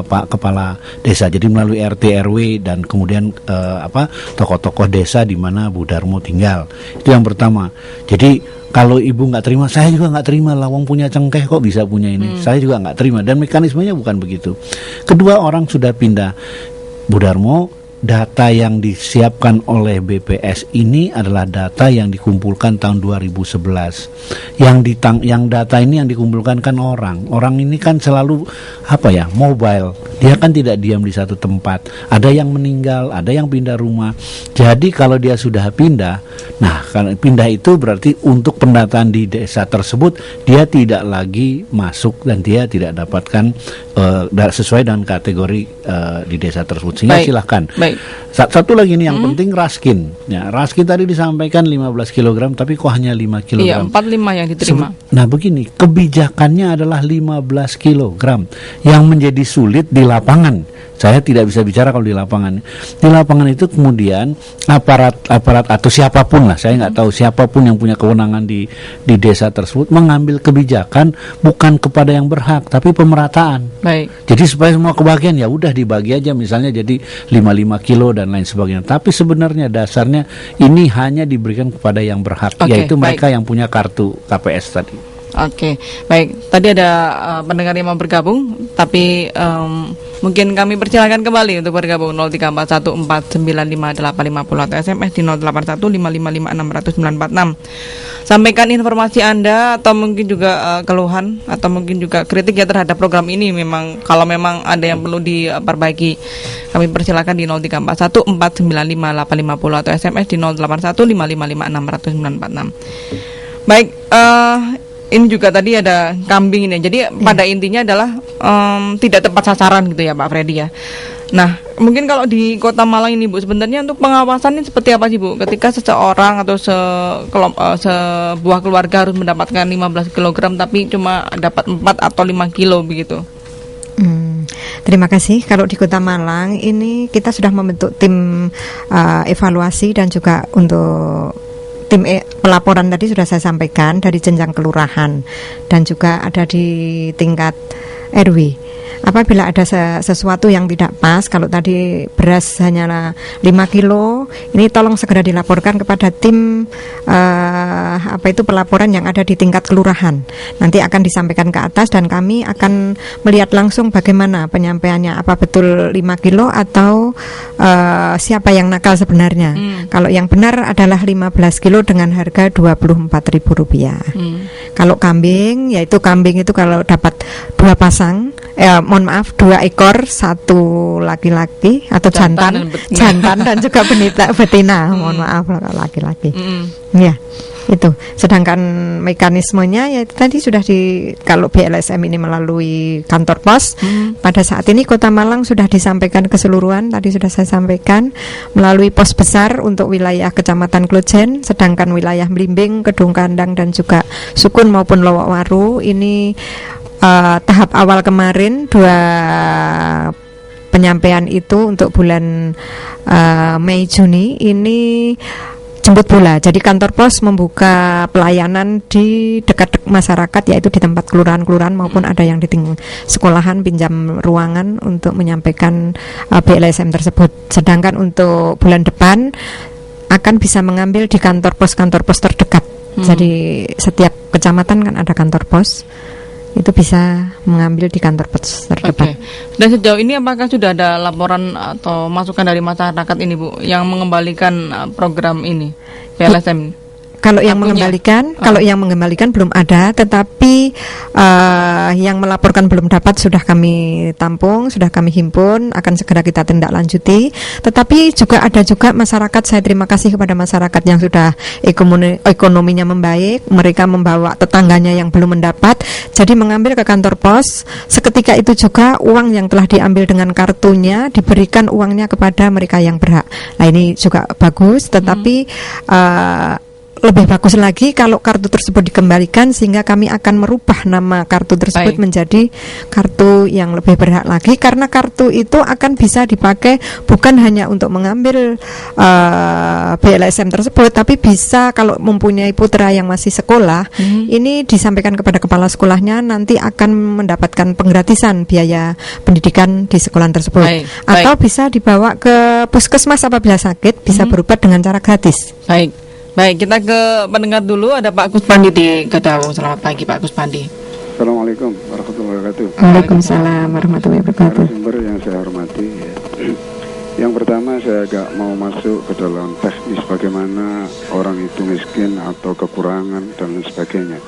Pak Kepala Desa. Jadi melalui RT RW dan kemudian tokoh-tokoh desa di mana Bu Darmo tinggal. Itu yang pertama. Jadi kalau Ibu nggak terima, saya juga nggak terima. Lawang punya cengkeh kok bisa punya ini. Saya juga nggak terima, dan mekanismenya bukan begitu. Kedua, orang sudah pindah. Bu Darmo, data yang disiapkan oleh BPS ini adalah data yang dikumpulkan tahun 2011. Yang data ini yang dikumpulkan kan orang ini kan selalu mobile. Dia kan tidak diam di satu tempat. Ada yang meninggal, ada yang pindah rumah. Jadi kalau dia sudah pindah, kalau pindah itu berarti untuk pendataan di desa tersebut dia tidak lagi masuk dan dia tidak dapatkan sesuai dengan kategori di desa tersebut. Sehingga silahkan. Satu lagi nih yang penting raskin. Ya, raskin tadi disampaikan 15 kg, tapi kok hanya 5 kg. Iya, 45 yang diterima. Begini, kebijakannya adalah 15 kg. Yang menjadi sulit di lapangan. Saya tidak bisa bicara kalau di lapangan. Di lapangan itu kemudian aparat atau siapapun lah, saya nggak tahu siapapun yang punya kewenangan di desa tersebut mengambil kebijakan bukan kepada yang berhak, tapi pemerataan. Baik. Jadi supaya semua kebagian, ya udah dibagi aja, misalnya jadi 55 kilo dan lain sebagainya. Tapi sebenarnya dasarnya ini hanya diberikan kepada yang berhak, yaitu mereka yang punya kartu KPS tadi. Oke, baik. Tadi ada pendengar yang mau bergabung, tapi mungkin kami persilakan kembali untuk bergabung 0341495850 atau SMS di 081555564946. Sampaikan informasi Anda atau mungkin juga keluhan atau mungkin juga kritik ya terhadap program ini. Kalau memang ada yang perlu diperbaiki, kami persilakan di 0341495850 atau SMS di 081555564946. Baik, ini juga tadi ada kambing ini. Jadi pada intinya adalah tidak tepat sasaran gitu ya Pak Freddy ya. Nah, mungkin kalau di Kota Malang ini Bu, sebenarnya untuk pengawasan ini seperti apa sih Bu? Ketika seseorang atau sebuah keluarga harus mendapatkan 15 kg tapi cuma dapat 4 atau 5 kilo begitu. Terima kasih. Kalau di Kota Malang ini kita sudah membentuk tim evaluasi dan juga untuk tim pelaporan tadi sudah saya sampaikan dari jenjang kelurahan dan juga ada di tingkat RW. Apabila ada sesuatu yang tidak pas, kalau tadi beras hanya 5 kilo, ini tolong segera dilaporkan kepada tim pelaporan yang ada di tingkat kelurahan. Nanti akan disampaikan ke atas dan kami akan melihat langsung bagaimana penyampaiannya, apa betul 5 kilo atau siapa yang nakal sebenarnya. Kalau yang benar adalah 15 kilo dengan harga Rp24.000. Kalau kambing, yaitu kambing itu kalau dapat 2 pasang, 2 ekor, 1 laki-laki atau jantan dan juga betina. Mohon maaf kalau laki-laki. Ya, itu. Sedangkan mekanismenya ya tadi sudah kalau BLSM ini melalui kantor pos. Pada saat ini Kota Malang sudah disampaikan keseluruhan. Tadi sudah saya sampaikan melalui pos besar untuk wilayah Kecamatan Klojen, sedangkan wilayah Blimbing, Kedung Kandang dan juga Sukun maupun Lowokwaru ini tahap awal kemarin 2 penyampaian itu untuk bulan Mei Juni ini jemput bola. Jadi kantor pos membuka pelayanan di dekat masyarakat, yaitu di tempat kelurahan-kelurahan maupun ada yang di sekolahan pinjam ruangan untuk menyampaikan BLSM tersebut. Sedangkan untuk bulan depan akan bisa mengambil di kantor pos terdekat. Jadi setiap kecamatan kan ada kantor pos. itu bisa mengambil di kantor pos terdekat. Dan sejauh ini apakah sudah ada laporan atau masukan dari masyarakat ini Bu yang mengembalikan program ini PLSM? Kalau yang mengembalikan belum ada, tetapi yang melaporkan belum dapat sudah kami tampung, sudah kami himpun, akan segera kita tindak lanjuti. Tetapi juga ada masyarakat, saya terima kasih kepada masyarakat yang sudah ekonominya membaik, mereka membawa tetangganya yang belum mendapat, jadi mengambil ke kantor pos. Seketika itu juga uang yang telah diambil dengan kartunya diberikan uangnya kepada mereka yang berhak. Nah ini juga bagus, tetapi lebih bagus lagi kalau kartu tersebut dikembalikan, sehingga kami akan merubah nama kartu tersebut menjadi kartu yang lebih berhak lagi, karena kartu itu akan bisa dipakai bukan hanya untuk mengambil BLSM tersebut, tapi bisa kalau mempunyai putra yang masih sekolah, ini disampaikan kepada kepala sekolahnya, nanti akan mendapatkan penggratisan biaya pendidikan di sekolah tersebut. Atau bisa dibawa ke puskesmas apabila sakit, bisa berobat dengan cara gratis. Baik, kita ke pendengar dulu. Ada Pak Kuspandi di Kedaung. Selamat pagi Pak Kuspandi. Assalamualaikum warahmatullahi wabarakatuh. Waalaikumsalam warahmatullahi wabarakatuh. Sumber yang saya hormati ya. Yang pertama, saya agak mau masuk ke dalam teknis bagaimana orang itu miskin atau kekurangan dan lain sebagainya.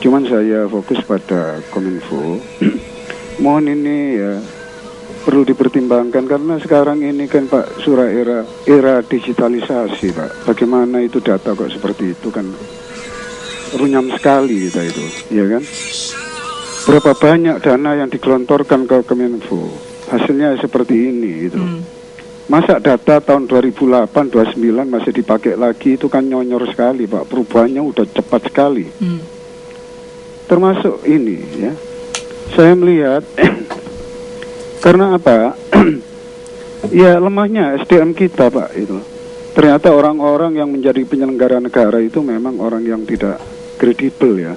Cuman saya fokus pada Kominfo. Mohon ini ya perlu dipertimbangkan, karena sekarang ini kan Pak Surah era digitalisasi Pak. Bagaimana itu data kok seperti itu kan runyam sekali kita itu, ya kan? Berapa banyak dana yang digelontorkan ke Kominfo, hasilnya seperti ini gitu. Masa data tahun 2008-29 masih dipakai lagi, itu kan nyonyor sekali Pak. Perubahannya udah cepat sekali. Termasuk ini ya. Saya melihat karena apa? Ya lemahnya SDM kita Pak itu. Ternyata orang-orang yang menjadi penyelenggara negara itu memang orang yang tidak kredibel ya.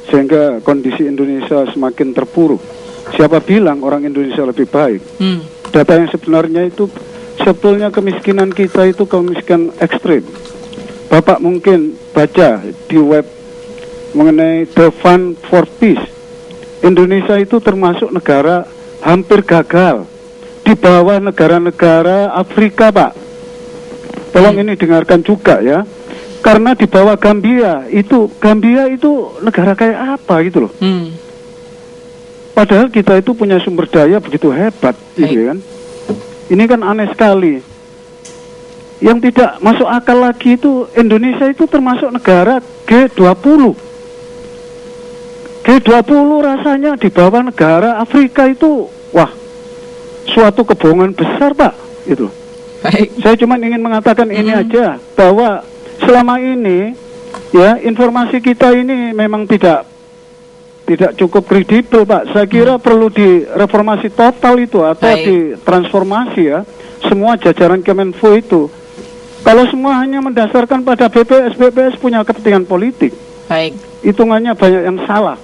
Sehingga kondisi Indonesia semakin terpuruk. Siapa bilang orang Indonesia lebih baik? Data yang sebenarnya itu sebetulnya kemiskinan kita itu kemiskinan ekstrim. Bapak mungkin baca di web mengenai The Fund for Peace. Indonesia itu termasuk negara hampir gagal di bawah negara-negara Afrika Pak. Tolong ini dengarkan juga ya. Karena di bawah Gambia itu negara kayak apa gitu loh. Padahal kita itu punya sumber daya begitu hebat gitu kan. Ini kan aneh sekali. Yang tidak masuk akal lagi itu Indonesia itu termasuk negara G20. G20 rasanya di bawah negara Afrika itu, wah, suatu kebohongan besar Pak, itu. Saya cuma ingin mengatakan ini aja, bahwa selama ini, ya, informasi kita ini memang tidak cukup kredibel Pak. Saya kira perlu direformasi total itu, atau ditransformasi ya, semua jajaran Kemenfo itu. Kalau semua hanya mendasarkan pada BPS punya kepentingan politik. Hitungannya banyak yang salah.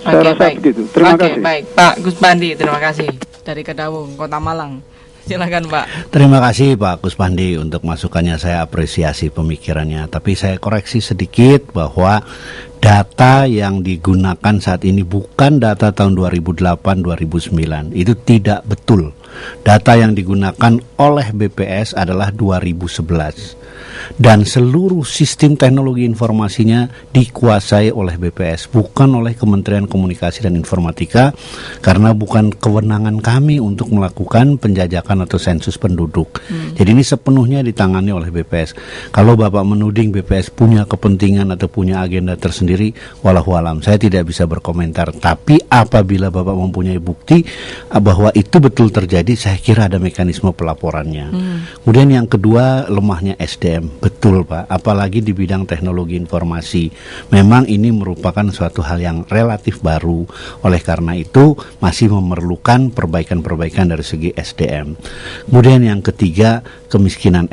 Saya rasa begitu. Terima kasih. Baik, Pak Kuspandi, terima kasih dari Kedaung, Kota Malang. Silakan Pak. Terima kasih Pak Kuspandi untuk masukannya, saya apresiasi pemikirannya. Tapi saya koreksi sedikit bahwa data yang digunakan saat ini bukan data tahun 2008-2009. Itu tidak betul. Data yang digunakan oleh BPS adalah 2011. Dan seluruh sistem teknologi informasinya dikuasai oleh BPS, bukan oleh Kementerian Komunikasi dan Informatika, karena bukan kewenangan kami untuk melakukan penjajakan atau sensus penduduk. Jadi ini sepenuhnya ditangani oleh BPS. Kalau Bapak menuding BPS punya kepentingan atau punya agenda tersendiri, wallahualam, saya tidak bisa berkomentar. Tapi apabila Bapak mempunyai bukti bahwa itu betul terjadi, saya kira ada mekanisme pelaporannya. Kemudian yang kedua, lemahnya SDM. Betul Pak, apalagi di bidang teknologi informasi. Memang ini merupakan suatu hal yang relatif baru. Oleh karena itu masih memerlukan perbaikan-perbaikan dari segi SDM. Kemudian yang ketiga, kemiskinan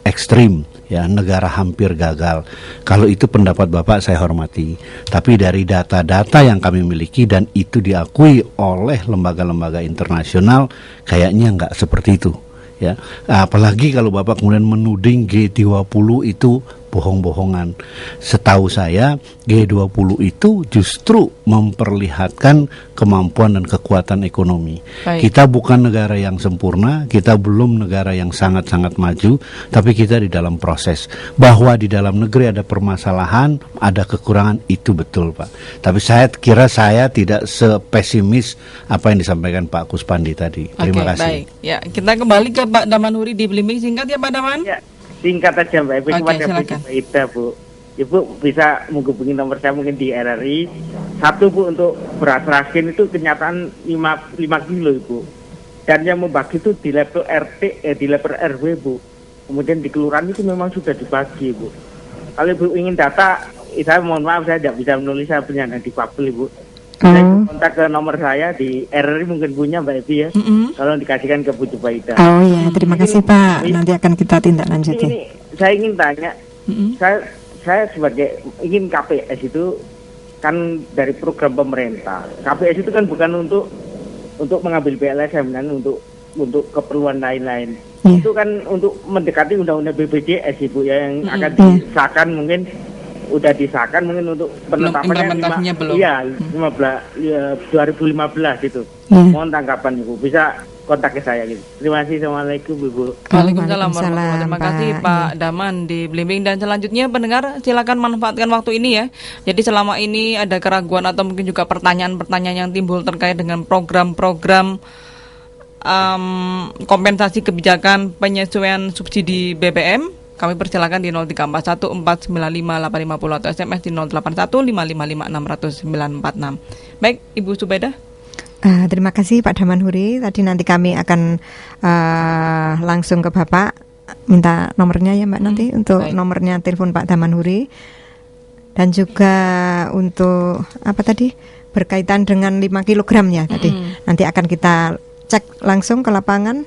ekstrim. Ya, negara hampir gagal. Kalau itu pendapat Bapak saya hormati. Tapi dari data-data yang kami miliki dan itu diakui oleh lembaga-lembaga internasional, kayaknya nggak seperti itu. Ya, apalagi kalau Bapak kemudian menuding G20 itu bohong-bohongan. Setahu saya G20 itu justru memperlihatkan kemampuan dan kekuatan ekonomi. Baik. Kita bukan negara yang sempurna, kita belum negara yang sangat-sangat maju, tapi kita di dalam proses. Bahwa di dalam negeri ada permasalahan, ada kekurangan, itu betul Pak. Tapi saya kira saya tidak sepesimis apa yang disampaikan Pak Kuspandi tadi. Terima kasih. Baik. Ya, kita kembali ke Pak Damanhuri di Belimbing. Singkat ya Pak Daman. Ya, singkat aja Mbak Ibu. Kepada Bu Ida, Bu. Ibu bisa menghubungi nomor saya mungkin di RRI. Satu Bu, untuk beras raskin itu kenyataan 5 kilo Ibu. Dan yang membagi itu di level RT, di level RW Bu. Kemudian di kelurahan itu memang sudah dibagi Bu. Kalau Ibu ingin data, saya mohon maaf saya tidak bisa menulis, saya penyandang difabel Ibu. Saya kontak ke nomor saya di RRI, mungkin punya Mbak Evi ya. Tolong dikasihkan ke Bu Jubaida. Oh ya, terima kasih Pak. Nanti akan kita tindak lanjuti. Ini saya ingin tanya, saya sebagai ingin KPS itu kan dari program pemerintah. KPS itu kan bukan untuk mengambil PLSM, kan untuk keperluan lain-lain. Itu kan untuk mendekati undang-undang BPJS Ibu ya, yang akan disahkan mungkin. Udah disahkan mungkin untuk penetapannya belum. Iya, 2015 itu. Mohon tanggapan Ibu. Bisa kontak ke saya gitu. Terima kasih. Assalamualaikum Ibu. Waalaikumsalam warahmatullahi wabarakatuh. Terima kasih Pak Daman di Belimbing. Dan selanjutnya pendengar silakan manfaatkan waktu ini ya. Jadi selama ini ada keraguan atau mungkin juga pertanyaan-pertanyaan yang timbul terkait dengan program-program kompensasi kebijakan penyesuaian subsidi BBM, kami persilakan di 0341495850 atau SMS di 0815555600 Baik, Ibu Subaidah. Terima kasih Pak Damanhuri. Tadi nanti kami akan langsung ke Bapak minta nomornya ya Mbak nanti untuk nomornya telepon Pak Damanhuri. Dan juga untuk apa tadi berkaitan dengan 5 kg ya tadi. Nanti akan kita cek langsung ke lapangan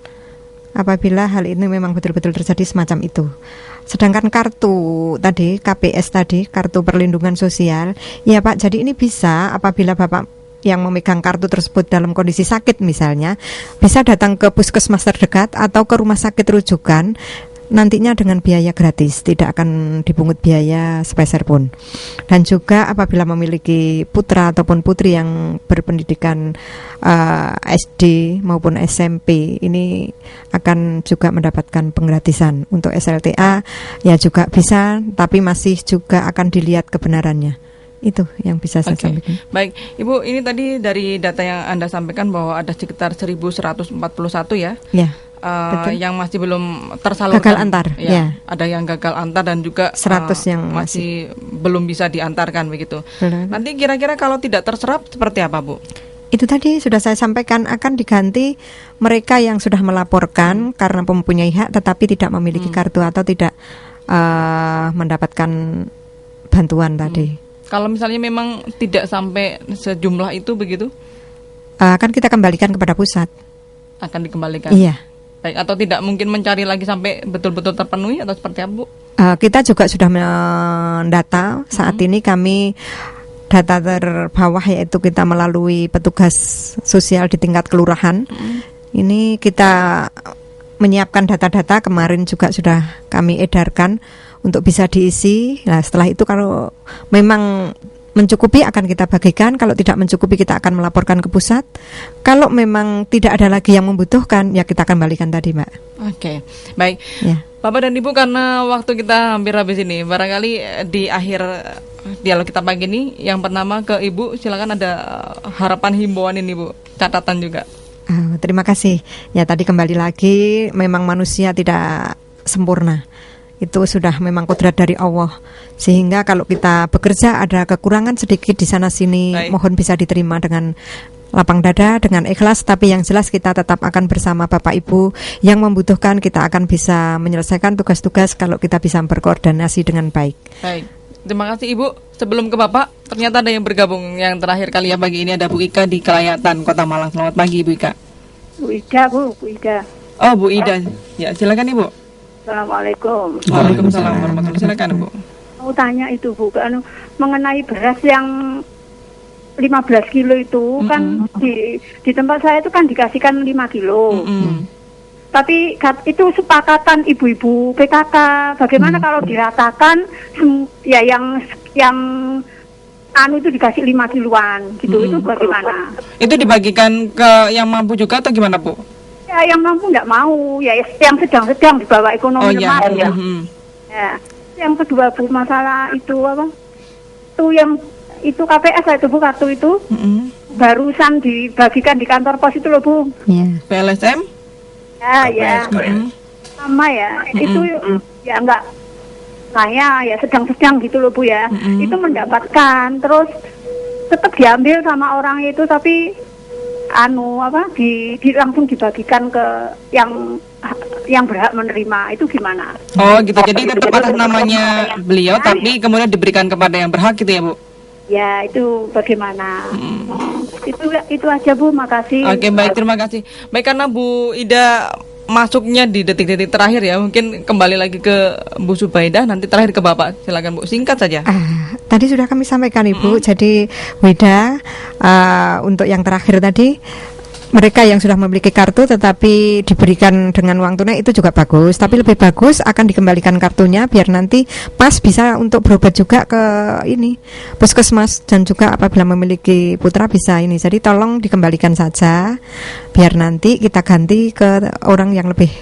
apabila hal ini memang betul-betul terjadi semacam itu. Sedangkan kartu tadi, KPS tadi, kartu perlindungan sosial, ya Pak, jadi ini bisa apabila Bapak yang memegang kartu tersebut dalam kondisi sakit misalnya, bisa datang ke puskesmas terdekat atau ke rumah sakit rujukan, nantinya dengan biaya gratis, tidak akan dipungut biaya sepeser pun. Dan juga apabila memiliki putra ataupun putri yang berpendidikan SD maupun SMP, ini akan juga mendapatkan penggratisan. Untuk SLTA ya juga bisa, tapi masih juga akan dilihat kebenarannya. Itu yang bisa saya sampaikan. Baik, Ibu, ini tadi dari data yang Anda sampaikan bahwa ada sekitar 1.141 ya. Ya. Yang masih belum tersalurkan, gagal antar, ya. Ada yang gagal antar dan juga 100 yang masih belum bisa diantarkan begitu. Benar. Nanti kira-kira kalau tidak terserap seperti apa, Bu? Itu tadi sudah saya sampaikan, akan diganti mereka yang sudah melaporkan karena mempunyai hak tetapi tidak memiliki kartu atau tidak mendapatkan bantuan tadi. Kalau misalnya memang tidak sampai sejumlah itu begitu? Akan kita kembalikan kepada pusat. Akan dikembalikan? Iya. Baik, atau tidak mungkin mencari lagi sampai betul-betul terpenuhi atau seperti apa, Bu? Kita juga sudah mendata. Saat ini kami data terbawah yaitu kita melalui petugas sosial di tingkat kelurahan. Ini kita menyiapkan data-data, kemarin juga sudah kami edarkan untuk bisa diisi. Nah, setelah itu kalau memang mencukupi akan kita bagikan, kalau tidak mencukupi kita akan melaporkan ke pusat. Kalau memang tidak ada lagi yang membutuhkan, ya kita akan balikan tadi, Mbak. Oke, baik. Ya. Bapak dan Ibu, karena waktu kita hampir habis ini, barangkali di akhir dialog kita pagi ini, yang pertama ke Ibu, silakan ada harapan himbauan ini, Bu, catatan juga. Terima kasih. Ya, tadi kembali lagi, memang manusia tidak sempurna. Itu sudah memang kodrat dari Allah. Sehingga kalau kita bekerja ada kekurangan sedikit di sana sini, mohon bisa diterima dengan lapang dada, dengan ikhlas. Tapi yang jelas kita tetap akan bersama Bapak Ibu yang membutuhkan. Kita akan bisa menyelesaikan tugas-tugas kalau kita bisa berkoordinasi dengan baik. Baik, terima kasih Ibu. Sebelum ke Bapak, ternyata ada yang bergabung yang terakhir kali ya pagi ini, ada Bu Ika di Kelayatan, Kota Malang. Selamat pagi Bu Ika. Bu Ida, Bu Ida. Oh, Bu Ida. Ya, silakan Ibu. Assalamualaikum. Waalaikumsalam warahmatullahi wabarakatuh. Silakan Bu. Mau tanya itu Bu, mengenai beras yang 15 kilo itu kan di tempat saya itu kan dikasihkan 5 kilo. Tapi itu sepakatan ibu-ibu PKK. Bagaimana kalau diratakan ya yang itu dikasih 5 kiloan gitu, itu bagaimana? Itu dibagikan ke yang mampu juga atau gimana, Bu? Ya yang mampu nggak mau, ya yang sedang-sedang di bawah ekonomi lemah ya. Ya. Yang kedua Bu, masalah itu apa? Itu KPS itu Bu, kartu itu barusan dibagikan di kantor pos itu loh Bu. PLSM? Ya. Sama ya. Itu ya enggak saya ya sedang-sedang gitu loh Bu ya. Itu mendapatkan, terus tetap diambil sama orang itu, tapi langsung dibagikan ke yang berhak menerima. Itu gimana? Oh gitu, jadi tetap atas namanya beliau tapi kemudian diberikan kepada yang berhak gitu ya Bu? Ya, itu bagaimana? Itu aja Bu, makasih. Oke, baik, terima kasih. Baik, karena Bu Ida masuknya di detik-detik terakhir ya, mungkin kembali lagi ke Bu Subaidah, nanti terakhir ke Bapak. Silakan Bu, singkat saja. Tadi sudah kami sampaikan Ibu. Jadi Wida, untuk yang terakhir tadi, mereka yang sudah memiliki kartu tetapi diberikan dengan uang tunai itu juga bagus. Tapi lebih bagus akan dikembalikan kartunya biar nanti pas bisa untuk berobat juga ke puskesmas, dan juga apabila memiliki putra bisa ini. Jadi tolong dikembalikan saja biar nanti kita ganti ke orang yang lebih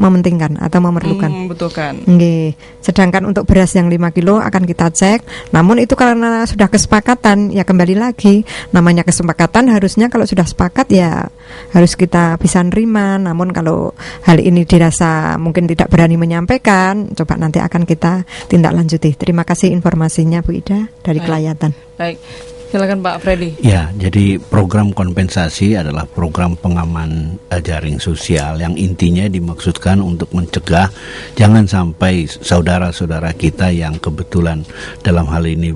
mementingkan atau memerlukan. Betul kan. Nggih. Sedangkan untuk beras yang 5 kilo akan kita cek. Namun itu karena sudah kesepakatan, ya kembali lagi. Namanya kesepakatan, harusnya kalau sudah sepakat ya harus kita bisa nerima. Namun kalau hal ini dirasa mungkin tidak berani menyampaikan, coba nanti akan kita tindak lanjuti. Terima kasih informasinya Bu Ida dari Kelayatan. Baik. Silakan Pak Freddy. Ya, jadi program kompensasi adalah program pengaman jaring sosial yang intinya dimaksudkan untuk mencegah jangan sampai saudara-saudara kita yang kebetulan dalam hal ini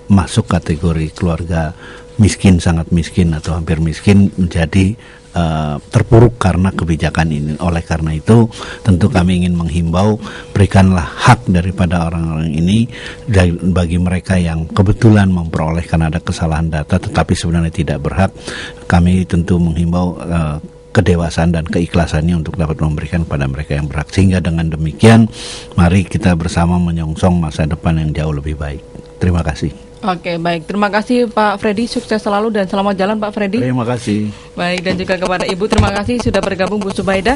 masuk kategori keluarga miskin, sangat miskin atau hampir miskin menjadi terpuruk karena kebijakan ini. Oleh karena itu tentu kami ingin menghimbau, berikanlah hak daripada orang-orang ini bagi mereka yang kebetulan memperoleh karena ada kesalahan data tetapi sebenarnya tidak berhak. Kami tentu menghimbau kedewasaan dan keikhlasannya untuk dapat memberikan kepada mereka yang berhak, sehingga dengan demikian mari kita bersama menyongsong masa depan yang jauh lebih baik. Terima kasih. Oke, baik. Terima kasih Pak Freddy, sukses selalu dan selamat jalan Pak Freddy. Terima kasih. Baik, dan juga kepada Ibu, terima kasih sudah bergabung Bu Subaidah.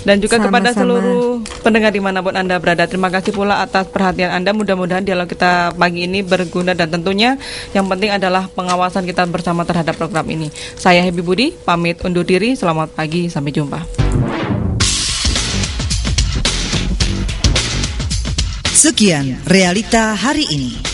Dan juga kepada seluruh pendengar dimanapun Anda berada, terima kasih pula atas perhatian Anda. Mudah-mudahan dialog kita pagi ini berguna dan tentunya yang penting adalah pengawasan kita bersama terhadap program ini. Saya Hebi Budi, pamit undur diri. Selamat pagi, sampai jumpa. Sekian realita hari ini.